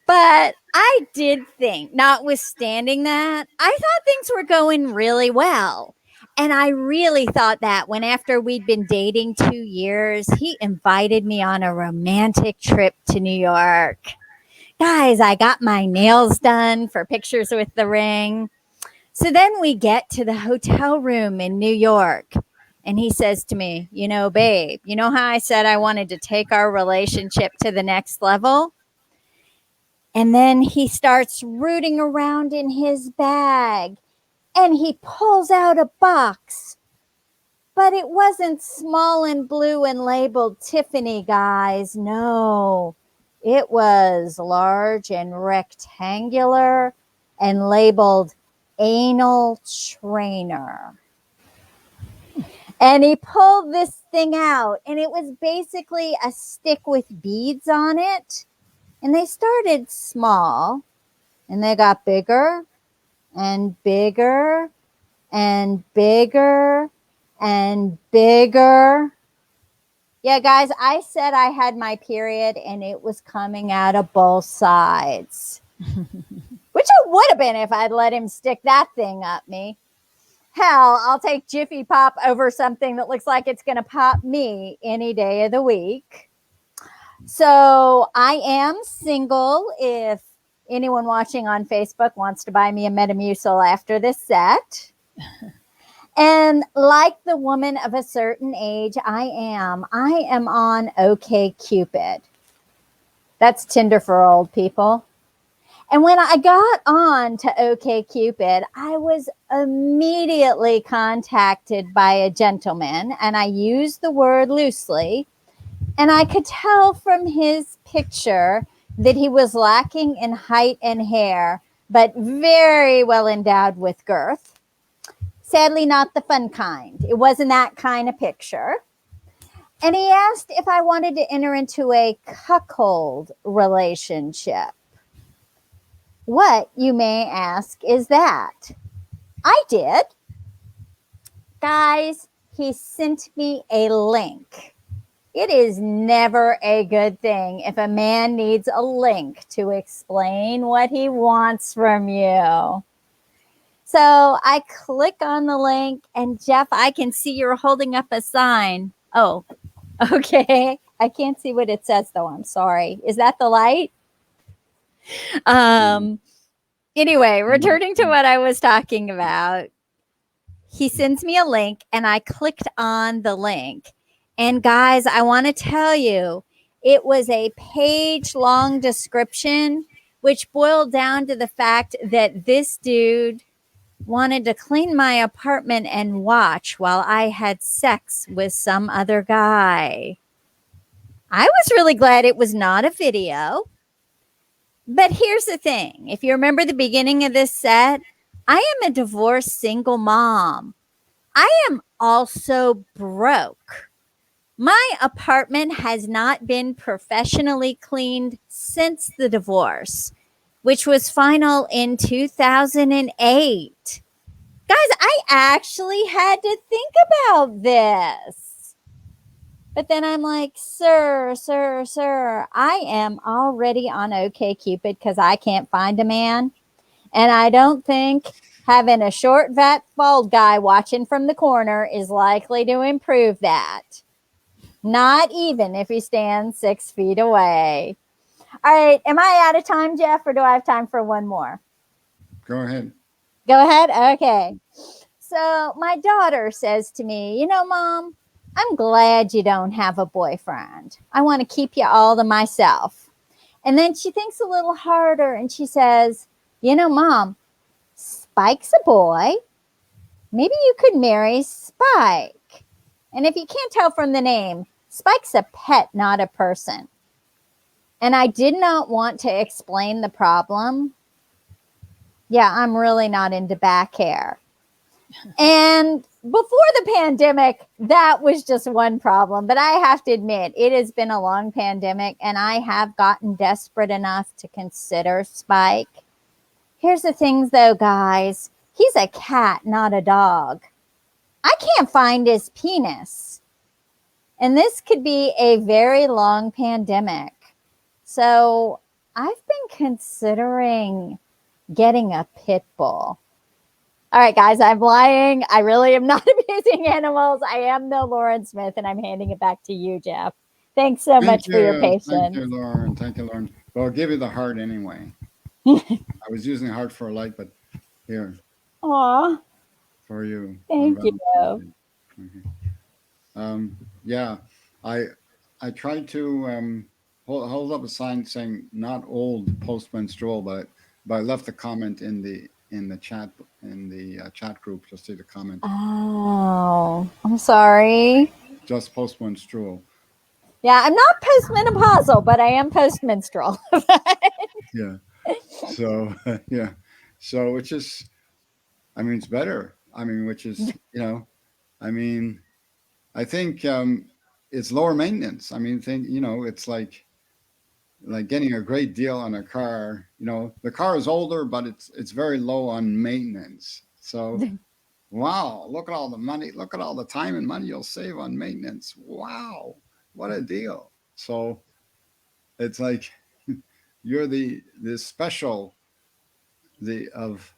But I did think, notwithstanding that, I thought things were going really well. And I really thought that when after we'd been dating 2 years, he invited me on a romantic trip to New York. Guys, I got my nails done for pictures with the ring. So then we get to the hotel room in New York. And he says to me, you know, babe, you know how I said I wanted to take our relationship to the next level? And then he starts rooting around in his bag and he pulls out a box. But it wasn't small and blue and labeled Tiffany, guys. No, it was large and rectangular and labeled anal trainer. And he pulled this thing out, and it was basically a stick with beads on it. And they started small, and they got bigger and bigger and bigger and bigger. Yeah, guys, I said I had my period, and it was coming out of both sides. Which it would have been if I'd let him stick that thing up me. Hell, I'll take Jiffy Pop over something that looks like it's going to pop me any day of the week. So I am single. If anyone watching on Facebook wants to buy me a Metamucil after this set. And like the woman of a certain age, I am on OkCupid. That's Tinder for old people. And when I got on to OkCupid, I was immediately contacted by a gentleman, and I use the word loosely. And I could tell from his picture that he was lacking in height and hair, but very well endowed with girth. Sadly, not the fun kind. It wasn't that kind of picture. And he asked if I wanted to enter into a cuckold relationship. What, you may ask, is that? I did. Guys, he sent me a link. It is never a good thing if a man needs a link to explain what he wants from you. So I click on the link, and Jeff, I can see you're holding up a sign. Oh, okay. I can't see what it says, though. I'm sorry. Is that the light? Anyway, returning to what I was talking about, he sends me a link, and I clicked on the link. And guys, I want to tell you, it was a page-long description, which boiled down to the fact that this dude wanted to clean my apartment and watch while I had sex with some other guy. I was really glad it was not a video. But here's the thing. If you remember the beginning of this set, I am a divorced single mom. I am also broke. My apartment has not been professionally cleaned since the divorce, which was final in 2008. Guys, I actually had to think about this. But then I'm like, sir, I am already on OkCupid because I can't find a man. And I don't think having a short, fat, bald guy watching from the corner is likely to improve that. Not even if he stands 6 feet away. All right. Am I out of time, Jeff, or do I have time for one more? Go ahead. Go ahead. Okay. So my daughter says to me, Mom, I'm glad you don't have a boyfriend. I want to keep you all to myself. And then she thinks a little harder and she says, Mom, Spike's a boy. Maybe you could marry Spike. And if you can't tell from the name, Spike's a pet, not a person. And I did not want to explain the problem. Yeah, I'm really not into back hair. And before the pandemic, that was just one problem. But I have to admit, it has been a long pandemic, and I have gotten desperate enough to consider Spike. Here's the things, though, guys. He's a cat, not a dog. I can't find his penis. And this could be a very long pandemic. So I've been considering getting a pit bull. All right, guys, I'm lying. I really am not abusing animals. I am no Lauren Smith, and I'm handing it back to you, Jeff. Thanks so much for your patience. Thank you, Lauren. Thank you, Lauren. Well, I'll give you the heart anyway. I was using the heart for a light, but here. Aw. For you. Thank you. Yeah, I tried to hold up a sign saying "not old postmenstrual," but I left a comment in the chat chat group. Just see the comment. Oh, I'm sorry. Just postmenstrual. Yeah, I'm not postmenopausal, but I am postmenstrual. Yeah. So yeah. So which is, I mean, it's better. I mean, which is I think it's lower maintenance. I mean, it's like getting a great deal on a car. The car is older, but it's very low on maintenance. So, wow, look at all the money, look at all the time and money you'll save on maintenance. Wow, what a deal. So it's like you're the special of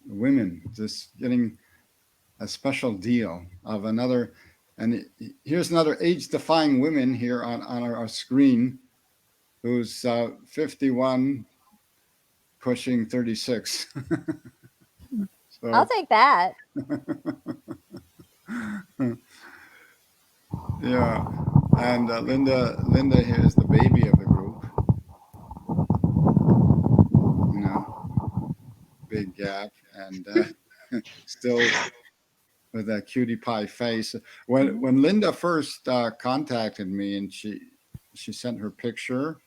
women just getting a special deal of another. And here's another age-defying women here on our screen, who's 51, pushing 36. So, I'll take that. yeah, and Linda here is the baby of the group. You know, big gap, and still with that cutie pie face. When Linda first contacted me and she sent her picture,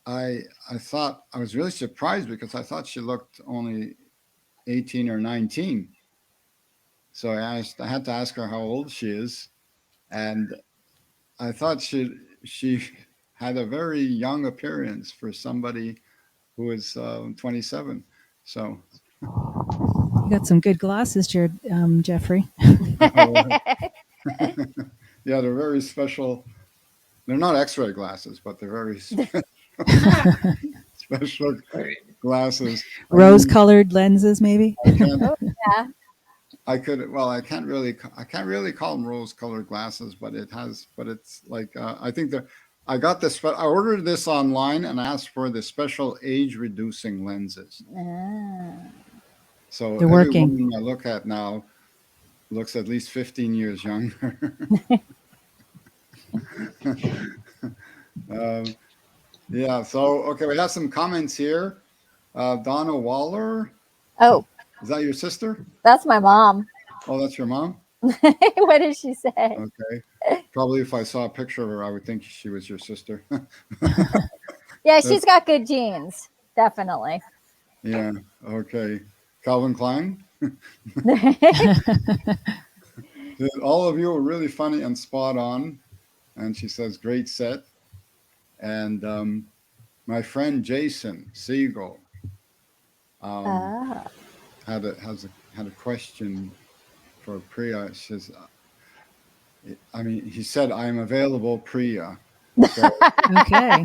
I thought, I was really surprised because I thought she looked only 18 or 19. So I had to ask her how old she is, and I thought she had a very young appearance for somebody who is 27. So You got some good glasses, Jeffrey. yeah, they're very special. They're not X-ray glasses, but they're very special glasses. Rose-colored lenses, maybe. Yeah. I can't really call them rose-colored glasses, but it's like I think I got this. I ordered this online and asked for the special age-reducing lenses. So They're every working. woman I look at now looks at least 15 years younger. Yeah. So okay, we have some comments here. Donna Waller. Oh, Is that your sister? that's my mom. Oh, that's your mom? What did she say? Okay. Probably if I saw a picture of her, I would think she was your sister. Yeah, she's got good genes. Definitely. Yeah. Okay. Calvin Klein. All of you are really funny and spot on. And she says, great set. And my friend Jason Siegel had a question for Priya. She says, he said, I'm available, Priya. So, Okay.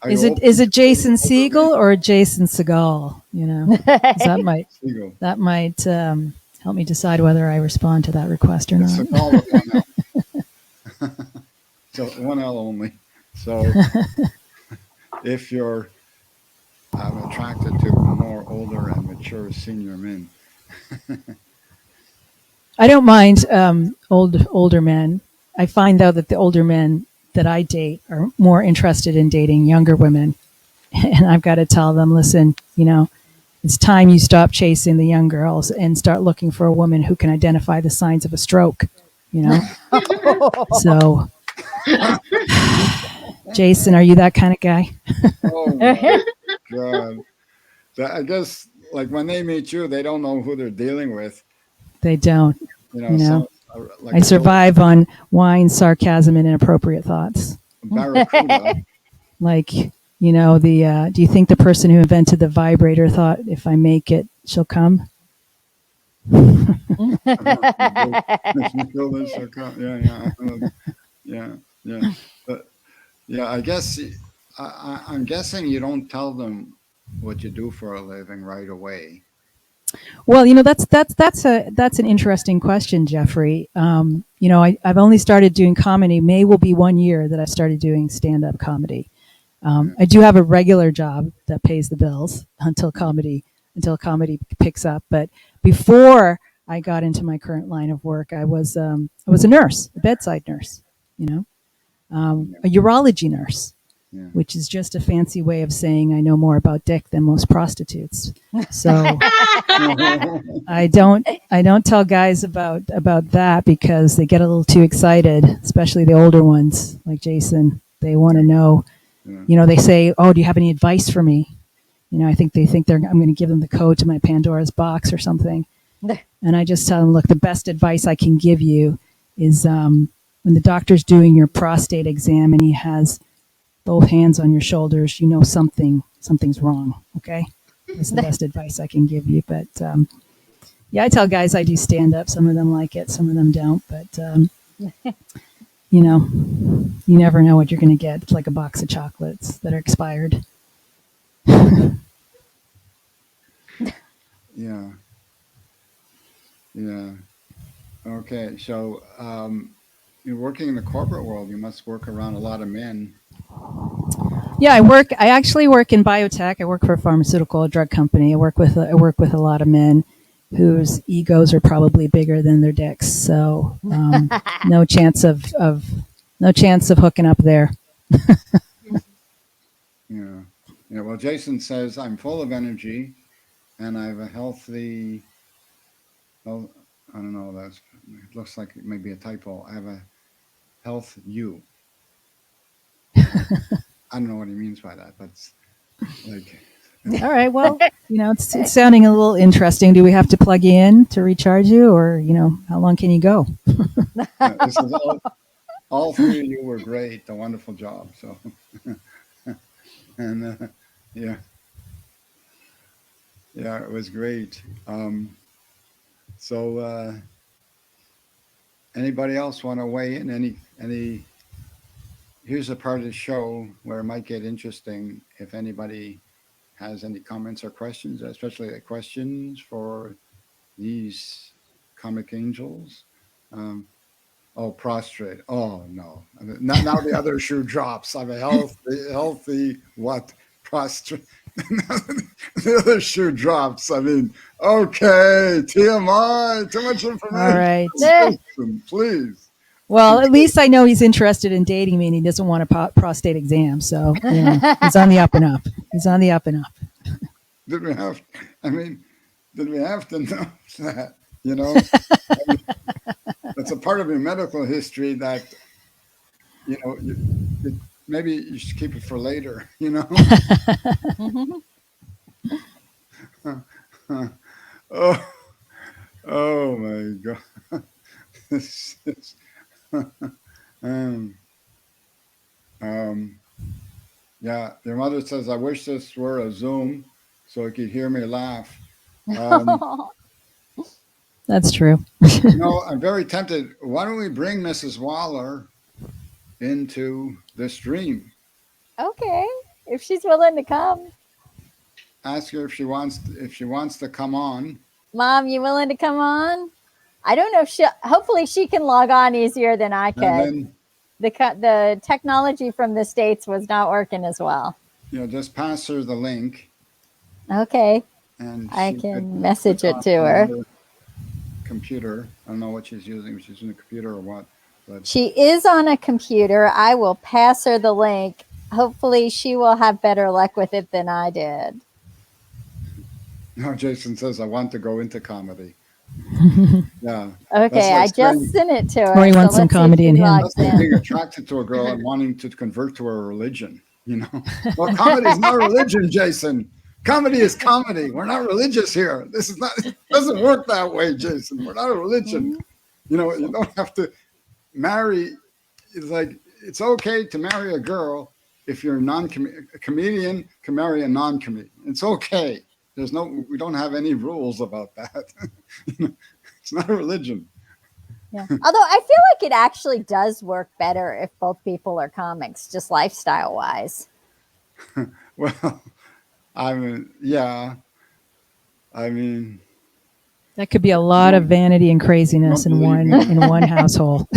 are Is you it Jason Siegel or Jason Segal? You know, that might help me decide whether I respond to that request or not. Segal with one L. So one L only. So if you're attracted to more older and mature senior men. I don't mind older men. I find though that the older men that I date are more interested in dating younger women, and I've got to tell them, listen, it's time you stop chasing the young girls and start looking for a woman who can identify the signs of a stroke. So, Jason, are you that kind of guy? Oh my God! I guess like when they meet you, they don't know who they're dealing with. They don't. Like I survive on wine, sarcasm, and inappropriate thoughts. Barracuda. Like, do you think the person who invented the vibrator thought if I make it, she'll come? Yeah. But yeah, I guess I'm guessing you don't tell them what you do for a living right away. Well, that's an interesting question, Jeffrey. I've only started doing comedy. May will be 1 year that I've started doing stand-up comedy. I do have a regular job that pays the bills until comedy picks up. But before I got into my current line of work, I was a nurse, a bedside nurse. A urology nurse. Yeah. Which is just a fancy way of saying I know more about dick than most prostitutes. So I don't tell guys about that because they get a little too excited, especially the older ones like Jason. They want to know, they say, "Oh, do you have any advice for me?" I think they think I'm going to give them the code to my Pandora's box or something. And I just tell them, look, the best advice I can give you is when the doctor's doing your prostate exam and he has both hands on your shoulders, something's wrong. Okay, that's the best advice I can give you. But I tell guys I do stand up. Some of them like it, some of them don't. But you never know what you're going to get. It's like a box of chocolates that are expired. Yeah. Yeah. Okay. So you're working in the corporate world. You must work around a lot of men. Yeah, I actually work in biotech. I work for a pharmaceutical drug company. I work with a lot of men whose egos are probably bigger than their dicks. So no chance of hooking up there. Yeah. Yeah. Well, Jason says I'm full of energy, and I have a healthy. Oh, I don't know. That's it looks like it may be a typo. I have a health you. I don't know what he means by that, but it's like. All right. Well, it's sounding a little interesting. Do we have to plug you in to recharge you, or how long can you go? This is all three of you were great. A wonderful job. So, and yeah, yeah, it was great. So, anybody else want to weigh in? Any? Here's a part of the show where it might get interesting. If anybody has any comments or questions, especially the questions for these comic angels. Um, oh, prostrate. Oh no! Now the other shoe drops. I'm a healthy what prostrate. The other shoe drops. I mean, okay, TMI. Too much information. All right. Listen, please. Well, at least I know he's interested in dating me, and he doesn't want a prostate exam. So he's on the up and up. He's on the up and up. Did we have? I mean, did we have to know that? It's a part of your medical history that maybe you should keep it for later. Oh, oh my God. This is, yeah, your mother says, I wish this were a Zoom so you could hear me laugh. That's true. I'm very tempted. Why don't we bring Mrs. Waller into the stream? Okay, if she's willing to come. Ask her if she wants to come on. Mom, you willing to come on? I don't know if hopefully she can log on easier than I could. The technology from the States was not working as well. Just pass her the link. Okay. And I can message it to her. Computer. I don't know what she's using. If she's using a computer or what. But she is on a computer. I will pass her the link. Hopefully she will have better luck with it than I did. No, Jason says I want to go into comedy. Yeah. Okay, I just sent it to her. Or he wants some comedy in him. That's like being attracted to a girl and wanting to convert to a religion. Well, comedy is not a religion, Jason. Comedy is comedy. We're not religious here. It doesn't work that way, Jason. We're not a religion. You don't have to marry. It's like, it's okay to marry a girl if you're a comedian can marry a non-comedian. It's okay. We don't have any rules about that. It's not a religion. Yeah. Although I feel like it actually does work better if both people are comics, just lifestyle wise. Well, yeah. That could be a lot of vanity and craziness in one household.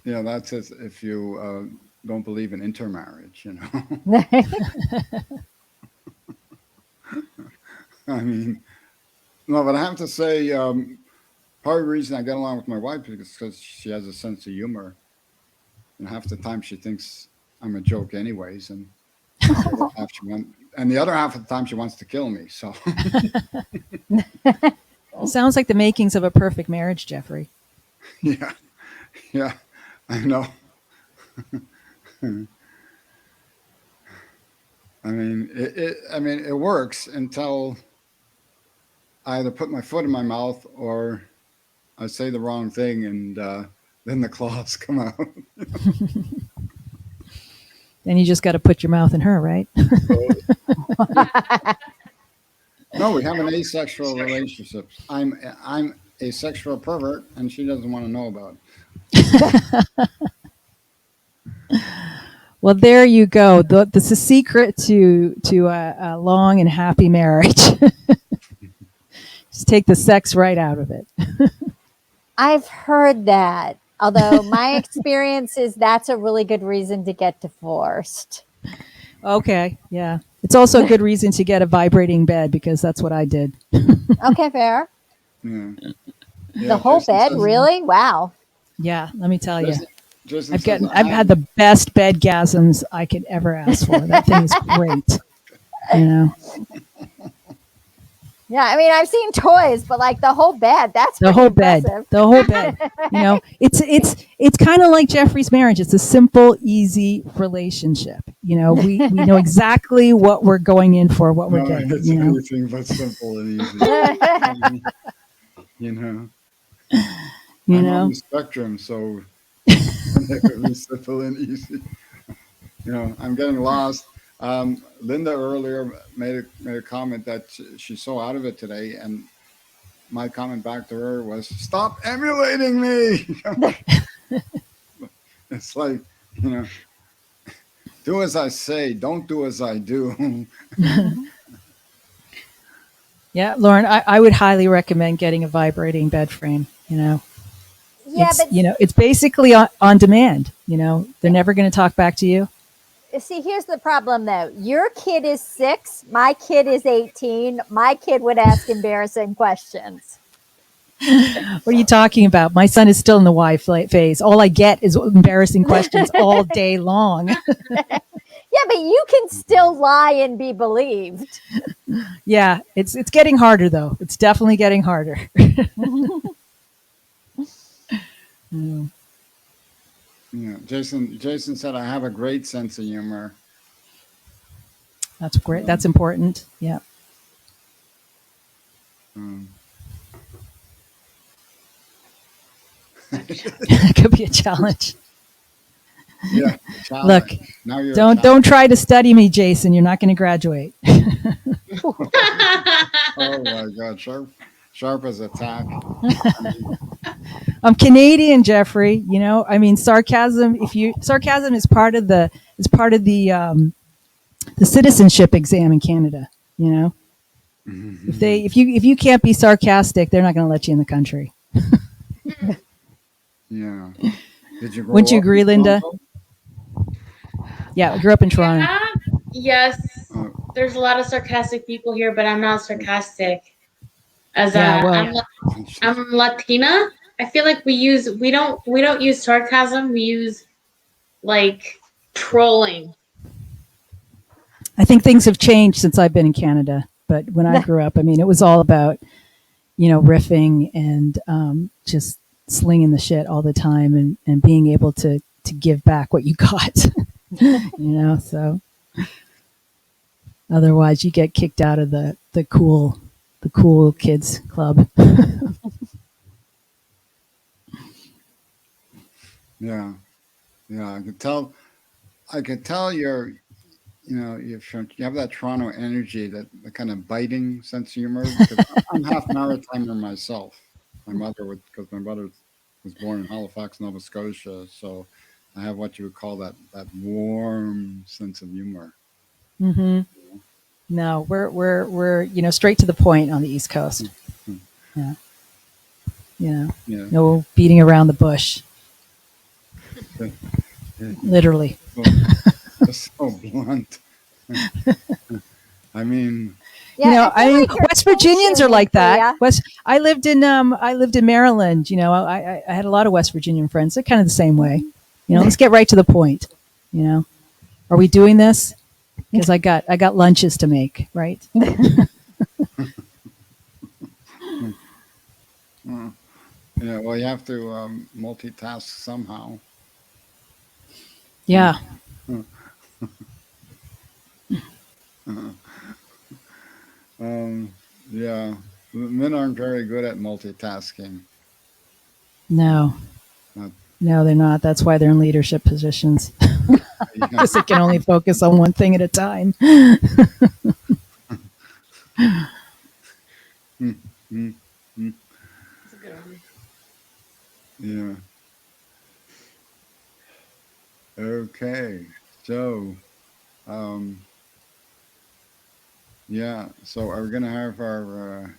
Yeah, that's if you don't believe in intermarriage, No, but I have to say, part of the reason I get along with my wife is because she has a sense of humor, and half the time she thinks I'm a joke, anyways, and the other half of the time she wants to kill me. So, sounds like the makings of a perfect marriage, Jeffrey. Yeah, I know. It works until I either put my foot in my mouth or I say the wrong thing, and then the claws come out. Then you just got to put your mouth in her, right? No, we have an asexual relationship. I'm a sexual pervert, and she doesn't want to know about it. Well, there you go. This is a secret to a long and happy marriage. Just take the sex right out of it. I've heard that. Although my experience is that's a really good reason to get divorced. Okay, yeah. It's also a good reason to get a vibrating bed because that's what I did. Okay, fair. Yeah. The whole Jason bed, says, really? Wow. Yeah, let me tell you. Jason says, I've had the best bedgasms I could ever ask for. That thing is great. You know, Yeah, I mean, I've seen toys, but like the whole bed, that's the pretty whole bed, impressive. the whole bed. You know, it's kind of like Jeffrey's marriage. It's a simple, easy relationship. You know, we know exactly what we're going in for, what we're no, getting. it's You know, anything but simple and easy. You know, I'm on the spectrum, so it's simple and easy. You know, I'm getting lost. Linda earlier made a comment that she's so out of it today, and my comment back to her was, "Stop emulating me." It's like, you know, do as I say, don't do as I do. yeah, Lauren, I would highly recommend getting a vibrating bed frame. You know, Yeah, but it's basically on demand. You know, they're never going to talk back to you. see, here's the problem though. Your kid is 6, my kid is 18. My kid would ask embarrassing questions. What are you talking about? My son is still in the Y phase. All I get is embarrassing questions all day long. Yeah, but you can still lie and be believed. Yeah, it's getting harder though. It's definitely getting harder. Yeah, Jason said, I have a great sense of humor. That's great. That's important. Yeah. It could be a challenge. Yeah, Look, now you're don't try to study me, Jason. You're not going to graduate. Oh my God, sharp as a tack. I'm Canadian, Jeffrey. You know, I mean, sarcasm is part of the citizenship exam in Canada. You know, if you can't be sarcastic, they're not going to let you in the country. Yeah. Did you grow Wouldn't you up agree, in Linda? Toronto? Yeah, I grew up in Toronto. Yeah, yes. There's a lot of sarcastic people here, but I'm not sarcastic. As Yeah, well, I'm Latina. I feel like we don't use sarcasm. We use like trolling. I think things have changed since I've been in Canada. But when I grew up, I mean, it was all about, riffing and just slinging the shit all the time and being able to give back what you got. So otherwise you get kicked out of the cool kids club. Yeah. I could tell you have that Toronto energy, that the kind of biting sense of humor. Because I'm half Maritimer myself. Because my mother was born in Halifax, Nova Scotia, so I have what you would call that warm sense of humor. Mm-hmm. No, we're straight to the point on the East Coast. Yeah. No beating around the bush. Literally. Just so blunt. I mean, West Virginians are like that. I lived in Maryland. I had a lot of West Virginian friends. They're kind of the same way. Let's get right to the point. Are we doing this? Because I got lunches to make, right? Well, you have to multitask somehow. Yeah. Yeah. Men aren't very good at multitasking. No, they're not. That's why they're in leadership positions. Because they can only focus on one thing at a time. That's a good one. Yeah. Okay. So, um, yeah. So are we gonna have our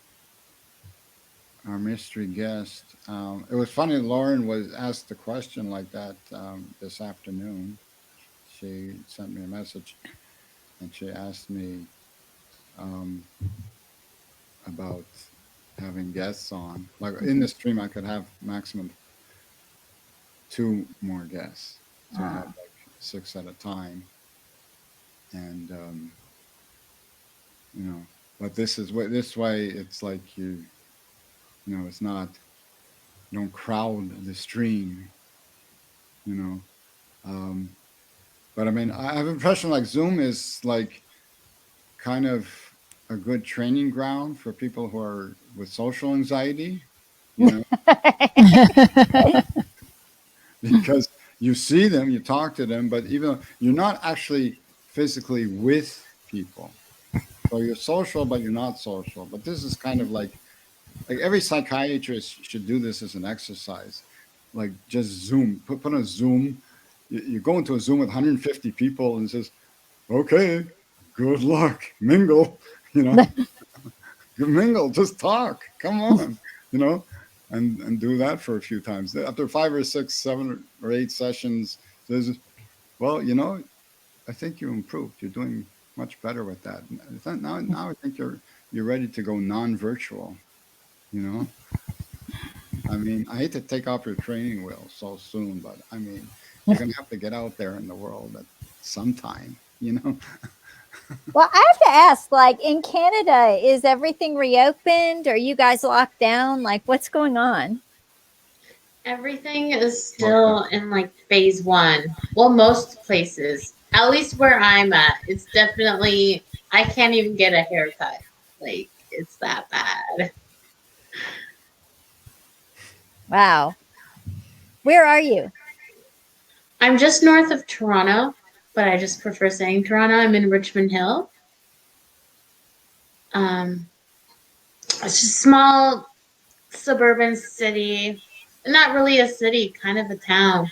mystery guest? It was funny. Lauren was asked a question like that this afternoon. She sent me a message and she asked me um, about having guests on. Like in the stream, I could have maximum two more guests. So I have Ah. like six at a time, and you know. But this is what this way. It's like you know, it's not. You don't crowd the stream. You know. Um, but I mean, I have an impression like Zoom is like kind of a good training ground for people who are with social anxiety. You know, because you see them, you talk to them, but even though you're not actually physically with people. So you're social, but you're not social. But this is kind of like every psychiatrist should do this as an exercise. Like just Zoom, put on a Zoom. You go into a Zoom with 150 people and says, "Okay, good luck, mingle." You know, mingle, just talk. Come on, you know, and do that for a few times. After 5 or 6, 7 or 8 sessions, there's well, you know, I think you improved. You're doing much better with that. Now I think you're ready to go non-virtual. You know, I mean, I hate to take off your training wheels so soon, but I mean, you're gonna have to get out there in the world at some time. You know. Well, I have to ask, like in Canada, is everything reopened? Are you guys locked down? Like, what's going on? Everything is Lockdown. still in like phase one. Well, most places, at least where I'm at, it's definitely, I can't even get a haircut. Like, it's that bad. Wow. Where are you? I'm just north of Toronto, but I just prefer saying Toronto. I'm in Richmond Hill. Um, it's just a small suburban city. Not really a city, kind of a town.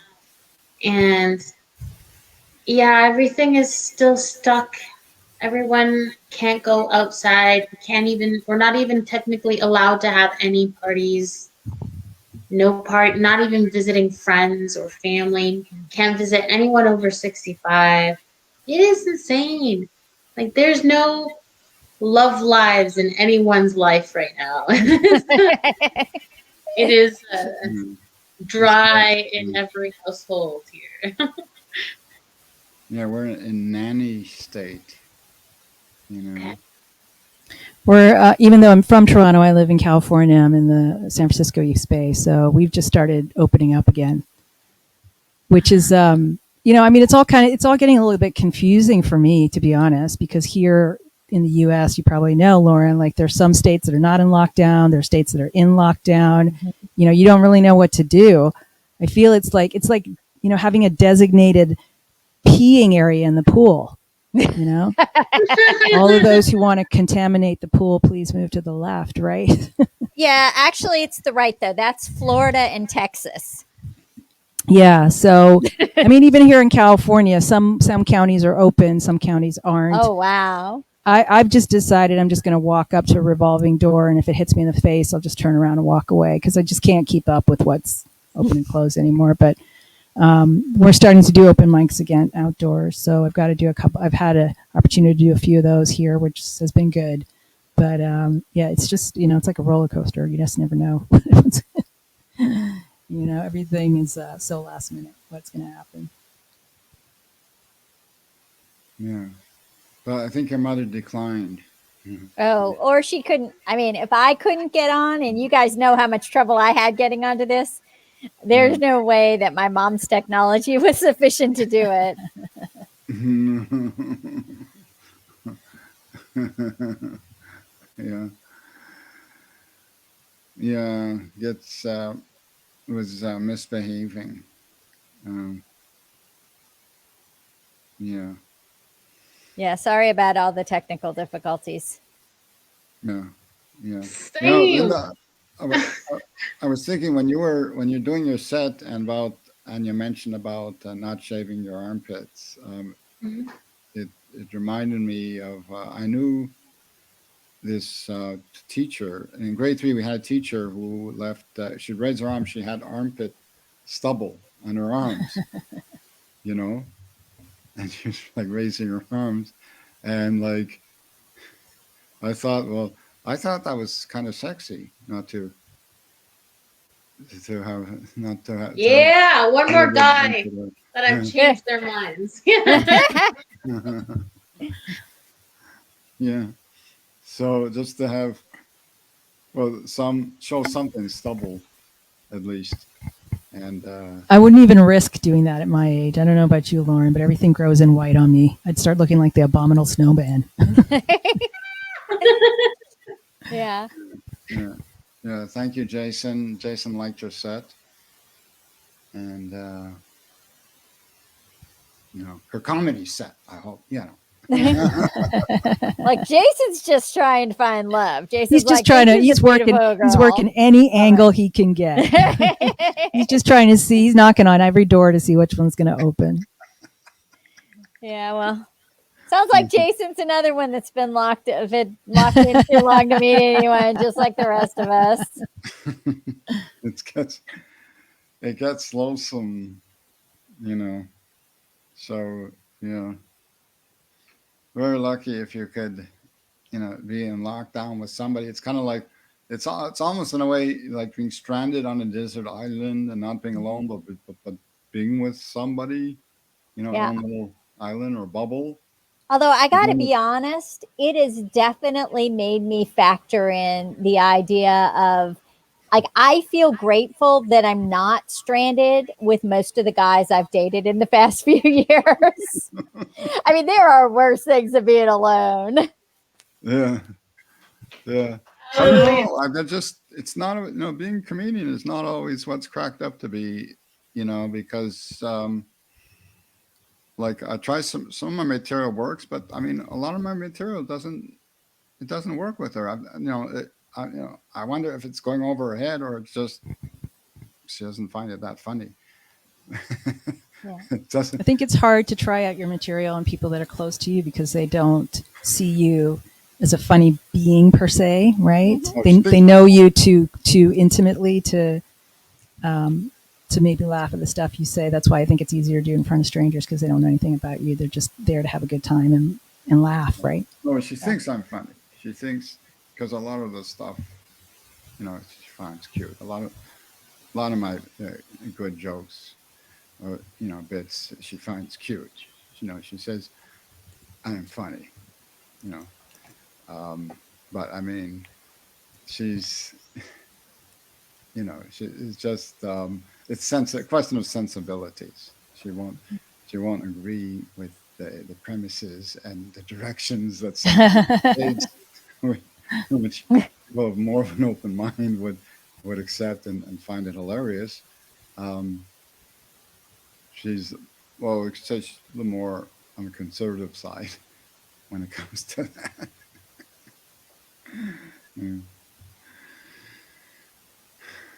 And yeah, everything is still stuck. Everyone can't go outside. We're not even technically allowed to have any parties. No part, not even visiting friends or family. Can't visit anyone over 65. It is insane. Like, there's no love lives in anyone's life right now. It is Mm, it's quite, dry in every household here. yeah, we're in nanny state. You Okay. know. We're even though I'm from Toronto, I live in California. I'm in the San Francisco East Bay, so we've just started opening up again, which is I mean, it's all getting a little bit confusing for me, to be honest, because here in the U.S., you probably know, Lauren, like there's some states that are not in lockdown, there's states that are in lockdown. You know, you don't really know what to do. I feel it's like having a designated peeing area in the pool. You know, all of those who want to contaminate the pool, please move to the left, right? Yeah, actually, it's the right though. That's Florida and Texas. Yeah. So, I mean, even here in California, some counties are open, some counties aren't. Oh, wow. I've just decided I'm just going to walk up to a revolving door, and if it hits me in the face, I'll just turn around and walk away because I just can't keep up with what's open and closed anymore. But we're starting to do open mics again outdoors, so I've got to do a couple. I've had an opportunity to do a few of those here, which has been good. But yeah, it's just it's like a roller coaster. You just never know. Everything is so last minute. What's going to happen? Yeah, but I think your mother declined. Oh, or she couldn't. I mean, if I couldn't get on, and you guys know how much trouble I had getting onto this, Yeah. there's no way that my mom's technology was sufficient to do it. Yeah. Yeah. Gets was misbehaving. Um, yeah. Yeah, sorry about all the technical difficulties. Yeah. Yeah. You know, Same. Linda, I, wa- I was thinking when you're doing your set and you mentioned about not shaving your armpits. Mhm. it reminded me of I knew this teacher in grade 3. We had a teacher who left. She'd raise her arm. She had armpit stubble on her arms, you know, and she was like raising her arms, and like I thought that was kind of sexy, not to have not to have Yeah, one a more little bit guy into that I've the, changed their minds. yeah. So just to have some show something stubble at least, and I wouldn't even risk doing that at my age. I don't know about you, Lauren, but everything grows in white on me. I'd start looking like the abominable snowman. Yeah. yeah, yeah. Thank you, Jason. Jason liked your set, and her comedy set. I hope Like Jason's just trying to find love. Jason's He's just like, trying to. "This is He's a working. beautiful He's girl." working any angle he can get. He's just trying to see. He's knocking on every door to see which one's going to open. Yeah, well, sounds like Jason's another one that's been locked in too long to meet anyone, just like the rest of us. it gets lonesome, you know. So yeah, very lucky if you could, be in lockdown with somebody. It's kind of like it's almost in a way like being stranded on a desert island and not being alone, but being with somebody, Yeah. on a little island or bubble. Although I got to Mhm. be honest, it has definitely made me factor in the idea of like I feel grateful that I'm not stranded with most of the guys I've dated in the past few years. I mean, there are worse things than being alone. Yeah, yeah. I don't Hallelujah. know. It's not, being a comedian is not always what's cracked up to be, because like I try some of my material works, but I mean, a lot of my material doesn't work with her. I wonder if it's going over her head or it's just she doesn't find it that funny. Yeah. It I doesn't. think it's hard to try out your material on people that are close to you because they don't see you as a funny being per se, right? Oh, They know you too intimately to maybe laugh at the stuff you say. That's why I think it's easier to do in front of strangers because they don't know anything about you. They're just there to have a good time and laugh, right? No, she thinks I'm funny. She thinks because a lot of the stuff, she finds cute. A lot of my good jokes or bits she finds cute. She says I am funny. You know, but I mean, she's it's just it's a question of sensibilities. She won't agree with the premises and the directions that some takes, which well, more of an open mind would accept and find it hilarious. Um, she's well, we could say she's a little more on the conservative side when it comes to that. Mm.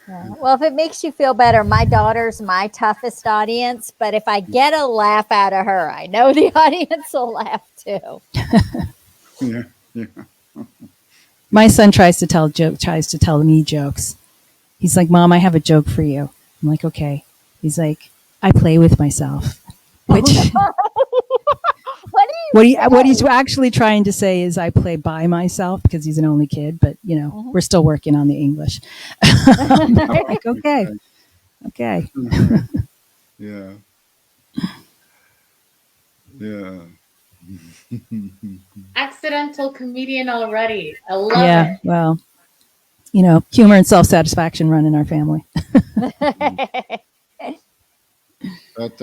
Yeah. Well, if it makes you feel better, my daughter's my toughest audience, but if I get a laugh out of her, I know the audience will laugh too. Yeah, yeah. My son tries to tell me jokes. He's like, "Mom, I have a joke for you." I'm like, "Okay." He's like, "I play with myself," which What do you what he's say? actually trying to say is I play by myself because he's an only kid, but we're still working on the English. I'm like, okay. Yeah, yeah. Accidental comedian already. I love Yeah, it. well, humor and self-satisfaction run in our family. But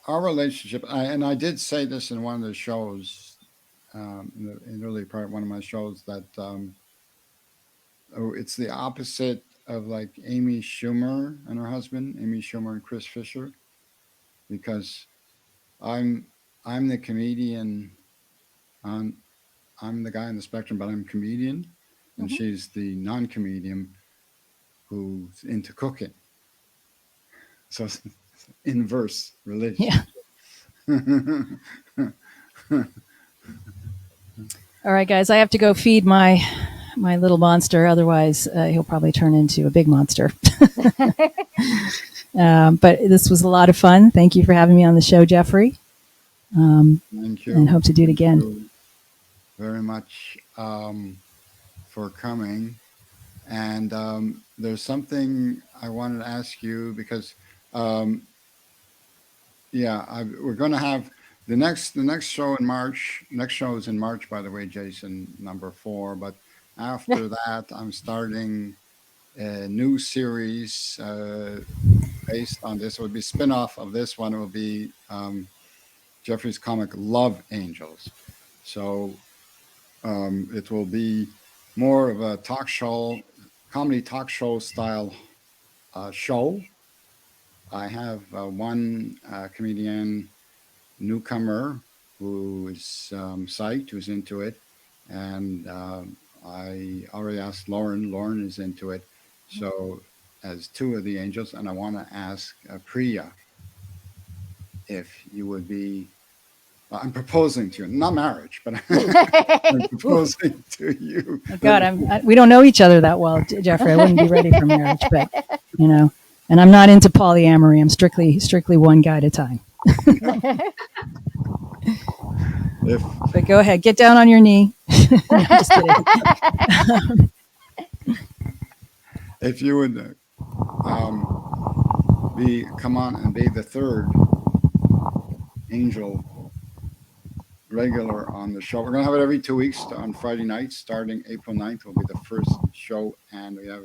our relationship, and I did say this in one of the shows, in the early part, one of my shows, that it's the opposite of like Amy Schumer and her husband, Amy Schumer and Chris Fisher, because I'm I'm the comedian on I'm the guy on the spectrum, but I'm a comedian, and Mhm. she's the non-comedian who's into cooking. So it's inverse Yeah. relationship. All right, guys, I have to go feed my little monster. Otherwise, he'll probably turn into a big monster. But this was a lot of fun. Thank you for having me on the show, Jeffrey. Thank you. And hope to do it again. Thank you very much for coming. And there's something I wanted to ask you because, we're going to have the next show in March. Next show is in March, by the way, Jason, number 4. But after that, I'm starting a new series based on this. It would be a spin-off of this one. It will be Jeffrey's comic Love Angels. So it will be more of a talk show, comedy talk show style show. I have one comedian newcomer who is psyched, who's into it. And I already asked Lauren. Lauren is into it. So as 2 of the angels, and I want to ask Priya if you would be, I'm proposing to you, not marriage, but I'm proposing to you. Oh God, we don't know each other that well, Jeffrey. I wouldn't be ready for marriage, but and I'm not into polyamory. I'm strictly one guy at a time. But go ahead, get down on your knee. No, just kidding. If you would come on and be the 3rd angel regular on the show. We're going to have it every 2 weeks on Friday nights, starting April 9th will be the first show. And we have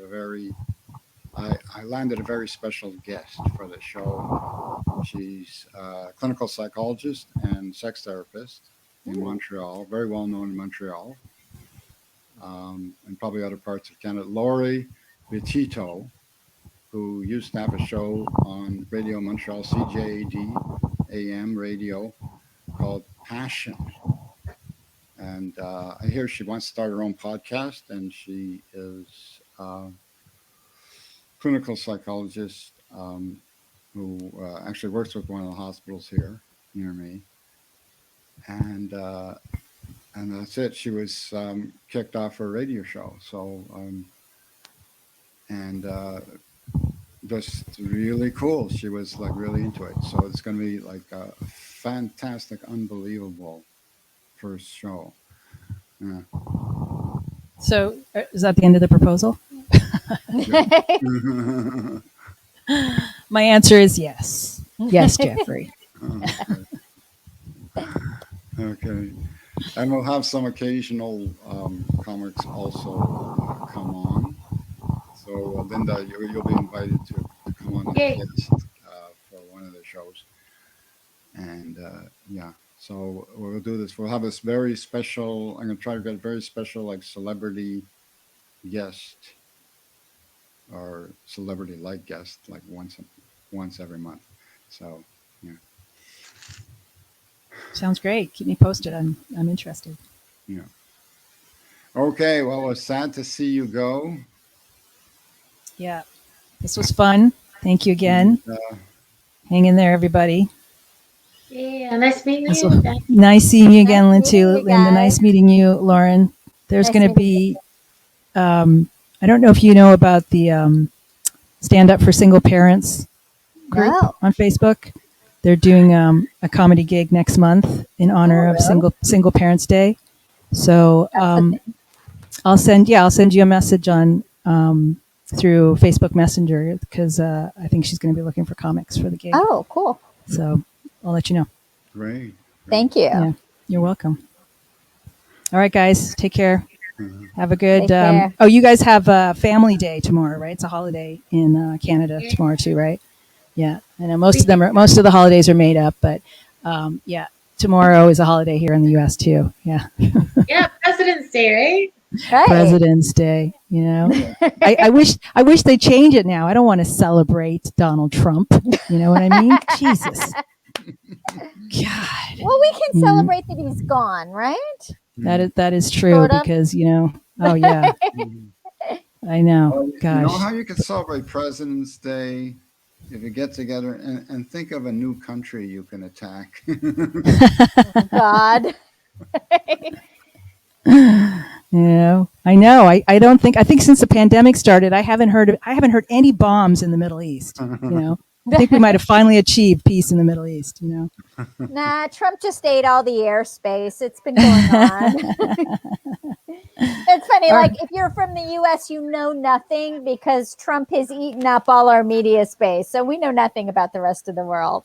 I landed a very special guest for the show. She's a clinical psychologist and sex therapist in Montreal, very well known in Montreal, and probably other parts of Canada. Lori Vitito, who used to have a show on Radio Montreal, CJAD AM radio, called Passion. And I hear she wants to start her own podcast, and she is a clinical psychologist who actually works with one of the hospitals here near me. And that's it. She was kicked off her radio show. So, just really cool. She was like really into it. So it's going to be like a fantastic, unbelievable first show. Yeah. So is that the end of the proposal? My answer is yes. Yes, Jeffrey. Okay. And we'll have some occasional comics also come on. So Linda, you'll be invited to come on as a guest for one of the shows. And so we'll do this. We'll have this very special, I'm going to try to get a very special like celebrity guest or celebrity-like guest like once every month. So, yeah. Sounds great. Keep me posted. I'm interested. Yeah. Okay. Well, it was sad to see you go. Yeah. This was fun. Thank you again. Hang in there, everybody. Yeah. Nice meeting you. Nice seeing you again, Nice meeting you, Linda. Nice meeting you, Lauren. There's going to be, I don't know if you know about the Stand Up for Single Parents group on Facebook. They're doing a comedy gig next month in honor of Single Parents Day. So I'll send you a message on through Facebook Messenger because I think she's going to be looking for comics for the gig. Oh, cool. So I'll let you know. Great. Thank you. Yeah, you're welcome. All right, guys, take care. Have a good. You guys have Family Day tomorrow, right? It's a holiday in Canada tomorrow too, right? Yeah, I know most of the holidays are made up, but tomorrow is a holiday here in the U.S. too. Yeah. Yeah, President's Day, right? Right. President's Day. You know, I wish they change it now. I don't want to celebrate Donald Trump. You know what I mean? Jesus. God. Well, we can celebrate that he's gone, right? That is true Sort of. because oh yeah, I know. Well, Gosh. you know how you can celebrate President's Day if you get together and think of a new country you can attack. God. I know. I don't think, I think since the pandemic started, I haven't heard any bombs in the Middle East. I think we might have finally achieved peace in the Middle East. Nah, Trump just ate all the airspace. It's been going on. It's funny, like if you're from the US, you know nothing because Trump has eaten up all our media space. So we know nothing about the rest of the world.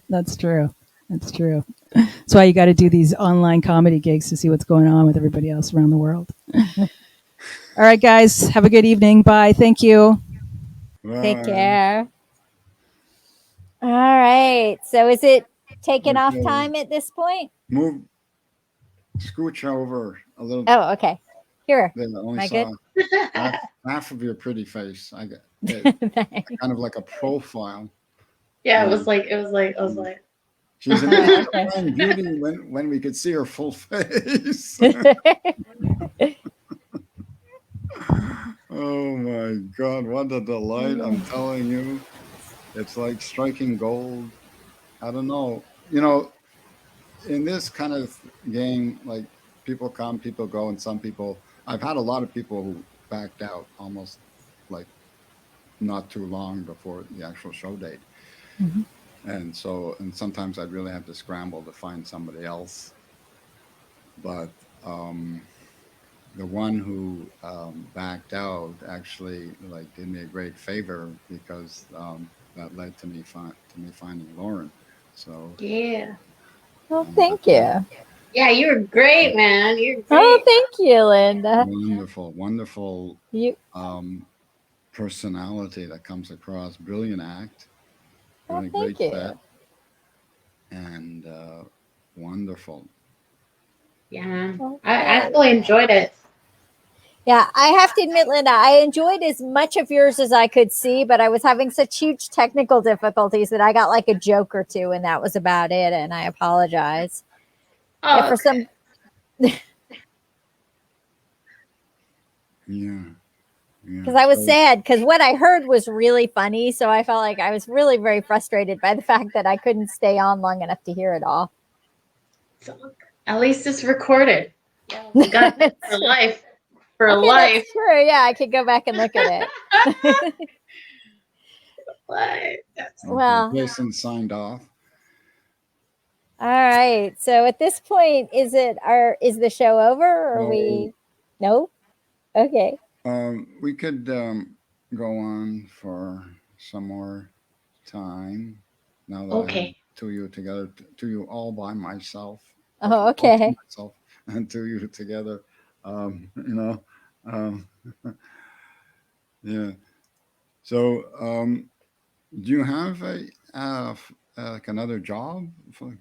That's true. That's true. That's why you got to do these online comedy gigs to see what's going on with everybody else around the world. All right, guys. Have a good evening. Bye. Thank you. Take care. All right. So is it taking off time at this point? Move, scooch over a little. Oh, okay. Here. There, I only Am I saw good? half of your pretty face. I got kind of like a profile. Yeah, it was like I was like. She's an fine beauty when we could see her full face. Oh my God, what a delight. I'm telling you. It's like striking gold. I don't know. In this kind of game, like people come, people go, and some people, I've had a lot of people who backed out almost like not too long before the actual show date. Mhm. And sometimes I'd really have to scramble to find somebody else. But the one who backed out actually like did me a great favor because that led to me finding Lauren. So Yeah. Well, thank you. Yeah, you were great, man. You're great. Oh, thank you, Linda. wonderful You. personality that comes across. Brilliant act, Well, really thank great you. set, and wonderful. Yeah, Well, I fully enjoyed it. Yeah, I have to admit, Linda, I enjoyed as much of yours as I could see, but I was having such huge technical difficulties that I got like a joke or two, and that was about it. And I apologize. Oh, Yeah, for some. Yeah. Because I was sad because what I heard was really funny. So I felt like I was really very frustrated by the fact that I couldn't stay on long enough to hear it all. So, at least it's recorded. Yeah, we got this for life. For life. That's true. Yeah, I could go back and look at it. Well, Jason signed off. All right. So at this point, is the show over or No. we? No. Okay. We could go on for some more time. Now that I have two of you together, two of you all by myself. Oh, okay. Myself and two of you together. You know, um, yeah. So, do you have like another job for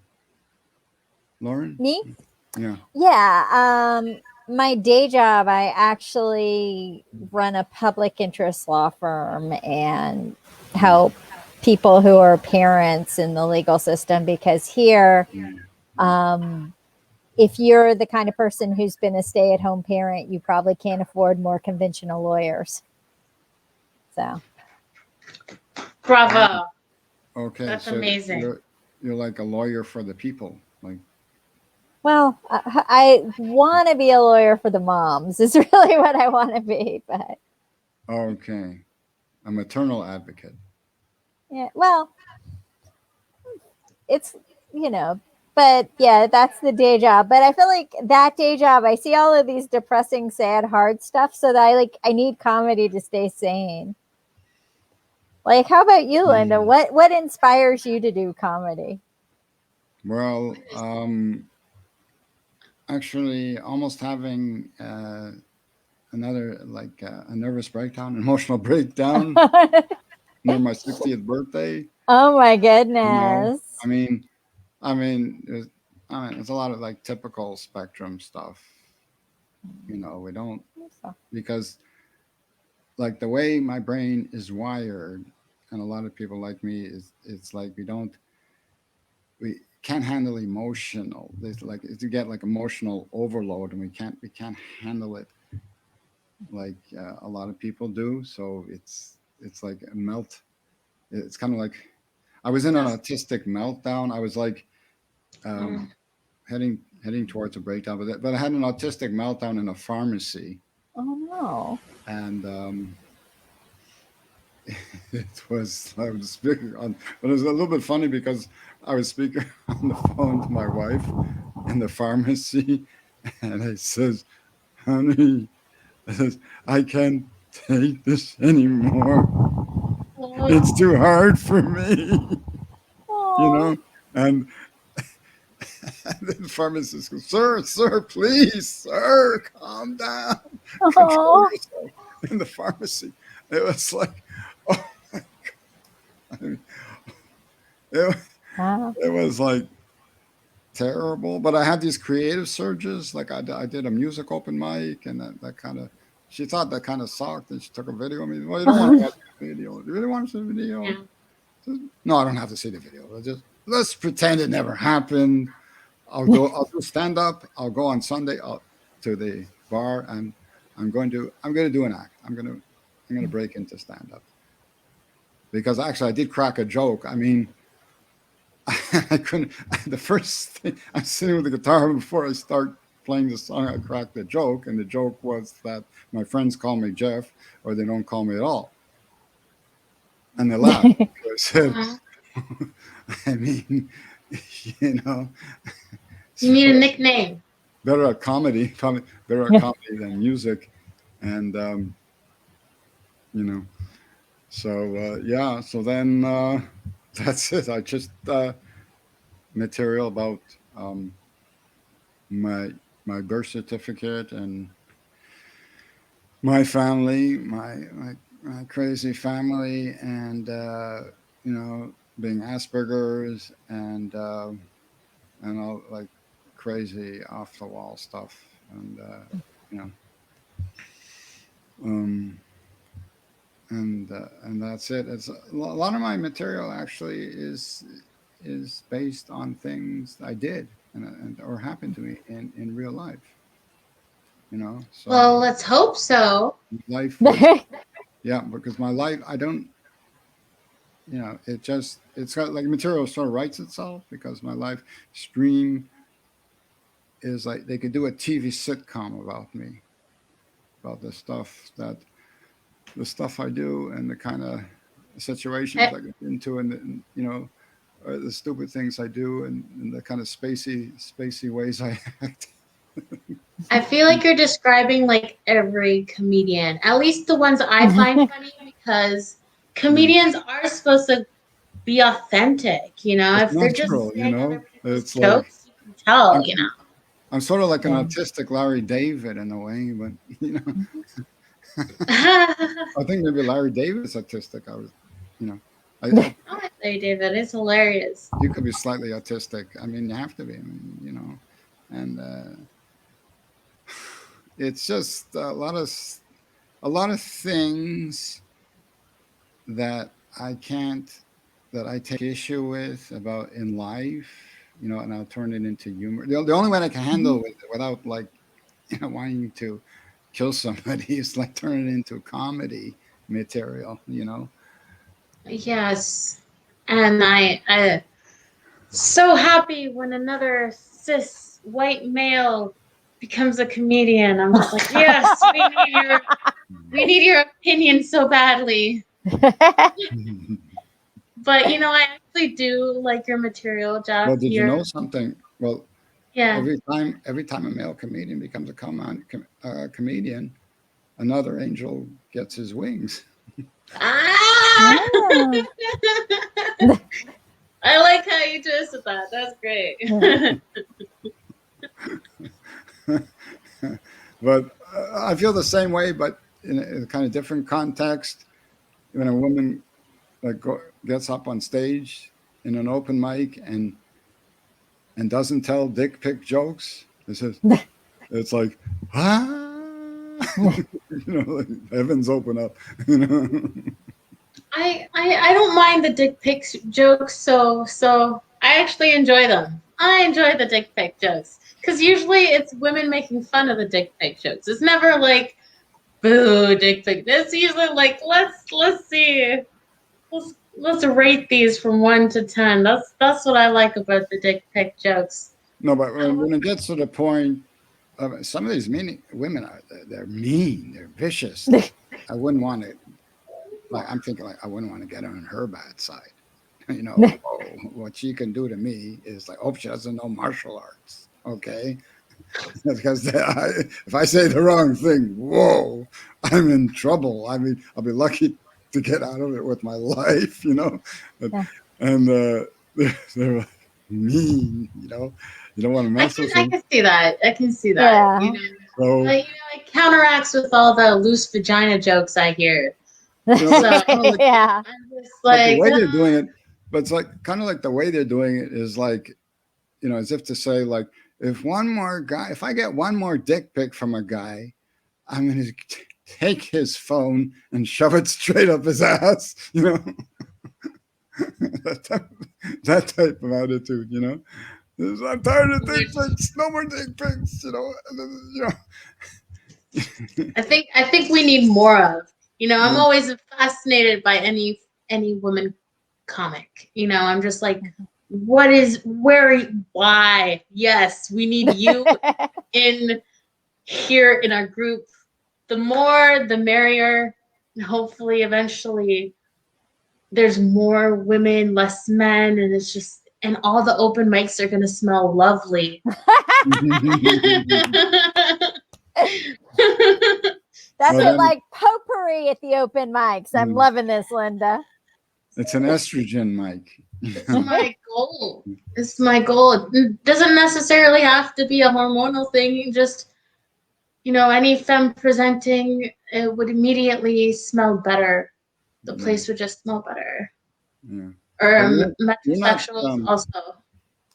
Lauren? Me? Yeah. Yeah. My day job, I actually run a public interest law firm and help people who are parents in the legal system because here, if you're the kind of person who's been a stay-at-home parent, you probably can't afford more conventional lawyers. So, bravo. Okay, That's so amazing. You're like a lawyer for the people, like. Well, I want to be a lawyer for the moms. Is really what I want to be, but. Okay, a maternal advocate. Yeah, well, it's but yeah, that's the day job. But I feel like that day job, I see all of these depressing, sad, hard stuff, so that I need comedy to stay sane. Like, how about you, Linda? What inspires you to do comedy? Well, actually, almost having another like a nervous breakdown, emotional breakdown near my 60th birthday. Oh my goodness! I mean, I mean, it's a lot of like typical spectrum stuff. We don't because like the way my brain is wired, and a lot of people like me it's like we can't handle emotional. There's like to get like emotional overload, and we can't handle it like a lot of people do. So it's like a it's kind of like I was in an autistic meltdown. I was like heading towards a breakdown, but I had an autistic meltdown in a pharmacy, Oh no. and it was I was speaking on, but it was a little bit funny because I was speaking on the phone to my wife in the pharmacy, and I says, "Honey," I says, "I can't take this anymore. It's too hard for me," you know, and. And the pharmacist goes, sir, please, sir, calm down. Control yourself in the pharmacy. It was like, oh my God. I mean, it was like terrible. But I had these creative surges. Like I did a music open mic, and that kind of, she thought that kind of sucked, and she took a video of me. Well, you don't want to watch the video. Do you really want to see the video? Yeah. No, I don't have to see the video. Let's pretend it never happened. I'll do stand up. I'll go on Sunday to the bar, and I'm going to do an act. I'm going to break into stand up, because actually I did crack a joke. I mean, I couldn't. The first thing, I'm sitting with the guitar before I start playing the song. I cracked the joke, and the joke was that my friends call me Jeff, or they don't call me at all, and they laughed. I said, I mean, you know. You need a nickname. Better at comedy, probably better at comedy than music, and you know. So yeah. So then that's it. I just material about my birth certificate and my family, my crazy family, and you know, being Asperger's and all like crazy off the wall stuff, and you know, and that's it. It's a lot of my material actually is based on things I did and or happened to me in real life. You know. So well, let's hope so. Life. Was, yeah, because my life, I don't. You know, it's got like material sort of writes itself, because my life stream is like they could do a TV sitcom about me, about the stuff I do and the kind of situations I get into, and you know, the stupid things I do, and the kind of spacey ways I act. I feel like you're describing like every comedian, at least the ones I find funny, because comedians are supposed to be authentic, you know. It's if they're just natural, you know, it's jokes, like, you can tell, you know. I'm sort of like an autistic Larry David in a way, but you know, I think maybe Larry David's autistic. I was, you know, I like Larry David. It's hilarious. You could be slightly autistic. I mean, you have to be. I mean, you know, and it's just a lot of things that I take issue with about in life, you know, and I'll turn it into humor. The only way I can handle it without, like, you know, wanting to kill somebody is like turn it into comedy material, you know. Yes, and I so happy when another cis white male becomes a comedian. I'm just like, yes, we need your opinion so badly. But you know, I actually do like your material, Jack. Well, did you know something? Well, yeah. Every time a male comedian becomes a comedian, another angel gets his wings. Ah! I like how you twisted that. That's great. But I feel the same way, but in a kind of different context. When a woman gets up on stage in an open mic and doesn't tell dick pic jokes, it's like, ah, you know, like heavens open up. You know. I don't mind the dick pic jokes, so I actually enjoy them. I enjoy the dick pic jokes, because usually it's women making fun of the dick pic jokes. It's never like, boo, dick pic. It's usually like, let's see, let's rate these from 1 to 10. That's what I like about the dick pic jokes. No, but when it gets to the point of some of these women they're mean, they're vicious. I wouldn't want to. Like I'm thinking, like I wouldn't want to get on her bad side. You know, what she can do to me is like, oh, she doesn't know martial arts. Okay. Because if I say the wrong thing, whoa, I'm in trouble. I mean, I'll be lucky to get out of it with my life, you know. Yeah. And they're mean, you know. You don't want to mess with them. I can see that. I can see that. Yeah. You know, it counteracts with all the loose vagina jokes I hear. You know, So, yeah. I'm just like the way they're doing it, but it's like kind of like the way they're doing it is like, you know, as if to say like, if I get one more dick pic from a guy, I'm going to take his phone and shove it straight up his ass, you know, that type of attitude, you know. I'm tired of dick pics. No more dick pics, you know. And then, you know. I think we need more of. You know, I'm always fascinated by any woman comic. You know, I'm just like, why? Yes, we need you in here in our group. The more, the merrier. And hopefully, eventually, there's more women, less men, and it's just, and all the open mics are going to smell lovely. That's like potpourri at the open mics. I'm loving this, Linda. It's an estrogen mic. It's my goal. It's my goal. It doesn't necessarily have to be a hormonal thing. Just, you know, any femme presenting, it would immediately smell better. The place would just smell better. Yeah. Or metrosexuals also.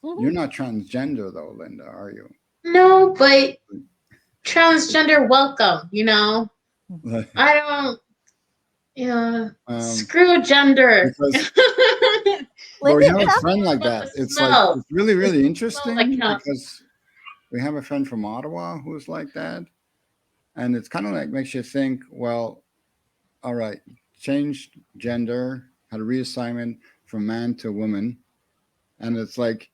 You're not transgender though, Linda, are you? No, but transgender welcome, you know? I don't, you know, screw gender. Well, we have a friend like that. It's like, it's really, really interesting because we have a friend from Ottawa who's like that. And it's kind of like makes you think, well, all right, change gender, had a reassignment from man to woman. And it's like,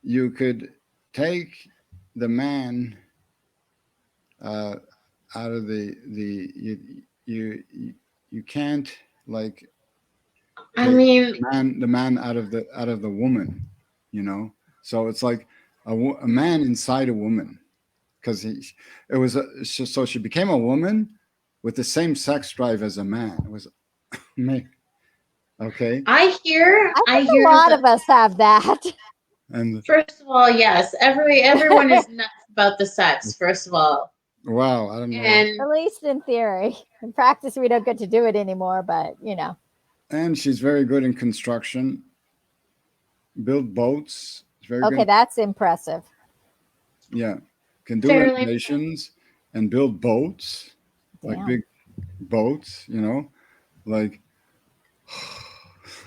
you could take the man out of you can't like I mean the man out of the woman, you know. So it's like a man inside a woman, because so she became a woman with the same sex drive as a man. It was me. Okay. I hear a lot of us have that. And first of all, yes, everyone is nuts about the sex. First of all. Wow, I don't know. And at least in theory. In practice, we don't get to do it anymore, but you know. And she's very good in construction. Build boats. Very okay, good. That's impressive. Yeah. Can do renovations and build boats. Damn. Like big boats, you know? Like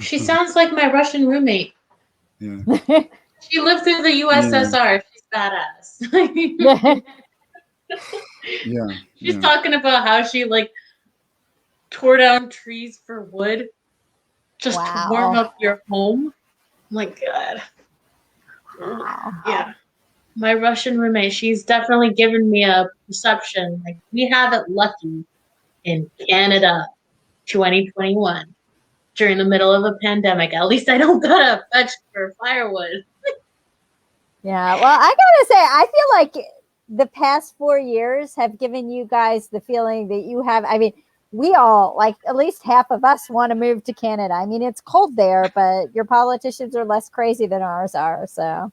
she sounds like my Russian roommate. Yeah. She lived through the USSR. Yeah. She's badass. Yeah. She's talking about how she like tore down trees for wood just to warm up your home. Oh my God. Yeah. My Russian roommate, she's definitely given me a perception. Like, we have it lucky in Canada 2021 during the middle of a pandemic. At least I don't gotta fetch for firewood. Yeah, well, I gotta say, I feel like the past 4 years have given you guys the feeling that you have. I mean, we all, like, at least half of us want to move to Canada. I mean, it's cold there, but your politicians are less crazy than ours are. So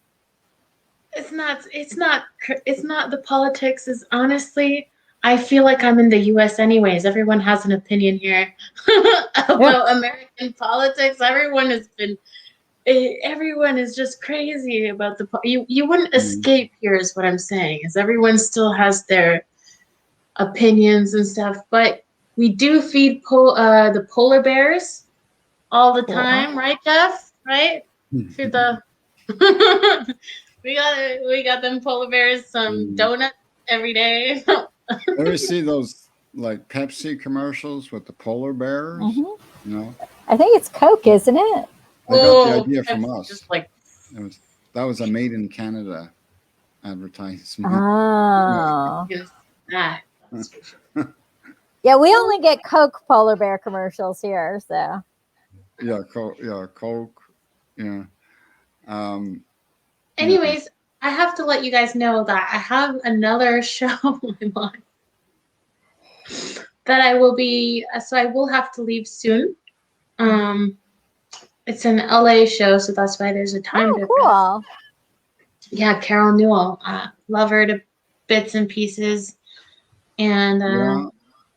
it's not the politics. Is honestly, I feel like I'm in the U.S. anyways. Everyone has an opinion here about American politics. Everyone is just crazy about you wouldn't escape here is what I'm saying, is everyone still has their opinions and stuff, but we do feed the polar bears all the time, right, Jeff? Right? Feed the we got them polar bears some donuts every day. Ever see those like Pepsi commercials with the polar bears? You know? I think it's Coke, isn't it? They got the idea from that's us. just like That was a made in Canada advertisement. Oh. yes. Ah, that's for sure. Yeah, we only get Coke polar bear commercials here, so. Yeah, Coke. Yeah. Anyways, I have to let you guys know that I have another show in mind that I will be. So I will have to leave soon. It's an LA show, so that's why there's a time difference. Cool. Yeah, Carol Newell. Love her to bits and pieces. And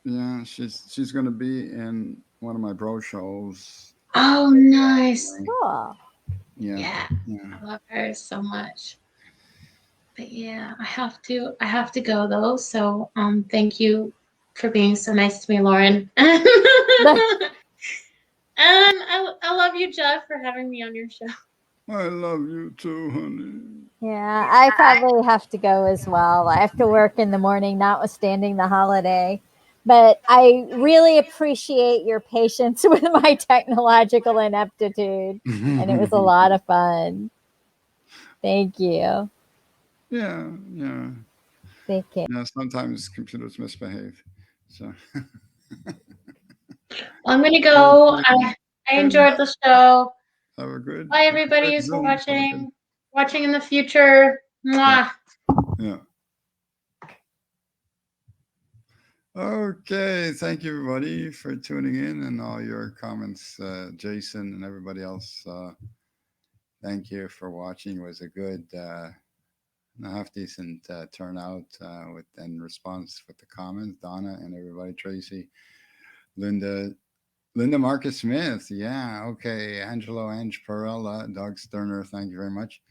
yeah, she's gonna be in one of my bro shows. oh, nice. Cool. Yeah, I love her so much. But yeah, I have to go though. So thank you for being so nice to me, Lauren. And I love you, Jeff, for having me on your show. I love you too, honey. Yeah, I probably have to go as well. I have to work in the morning, notwithstanding the holiday. But I really appreciate your patience with my technological ineptitude. And it was a lot of fun. Thank you. Yeah. Take care. Yeah, sometimes computers misbehave. So I'm gonna go. I enjoyed the show. have a good. Bye, everybody who's watching in the future. Mwah. Yeah. Okay, thank you everybody for tuning in and all your comments, Jason and everybody else. Thank you for watching. It was a good, half decent turnout with and response with the comments. Donna and everybody, Tracy, Linda, Marcus Smith. Yeah, okay. Angelo, Ange Perella, Doug Sterner. Thank you very much.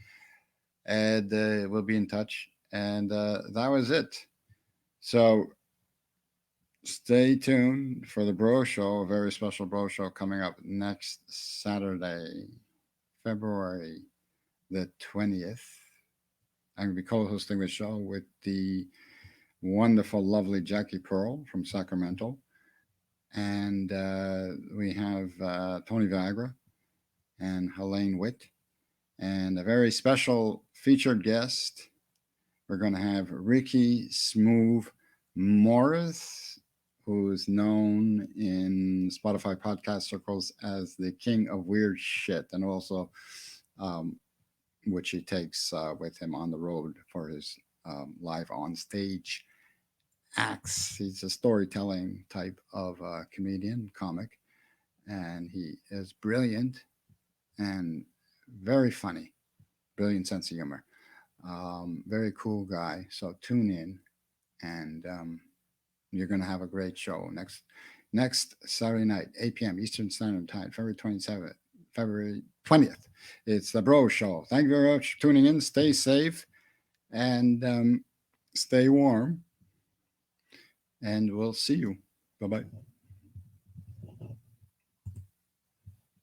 And we'll be in touch. And that was it. So stay tuned for the Bro Show, a very special Bro Show coming up next Saturday, February the 20th. I'm going to be co-hosting the show with the wonderful, lovely Jackie Pearl from Sacramento. And we have Tony Viagra and Helene Witt. And a very special featured guest. We're going to have Ricky Smooth Morris, who's known in Spotify podcast circles as the king of weird shit, and also which he takes with him on the road for his live on stage acts. He's a storytelling type of comedian, comic, and he is brilliant and very funny, brilliant sense of humor. Very cool guy. So tune in, and you're going to have a great show next Saturday night, 8 p.m. Eastern Standard Time, February 27th, February 20th. It's the Bro Show. Thank you very much for tuning in. Stay safe and stay warm. And we'll see you. Bye-bye.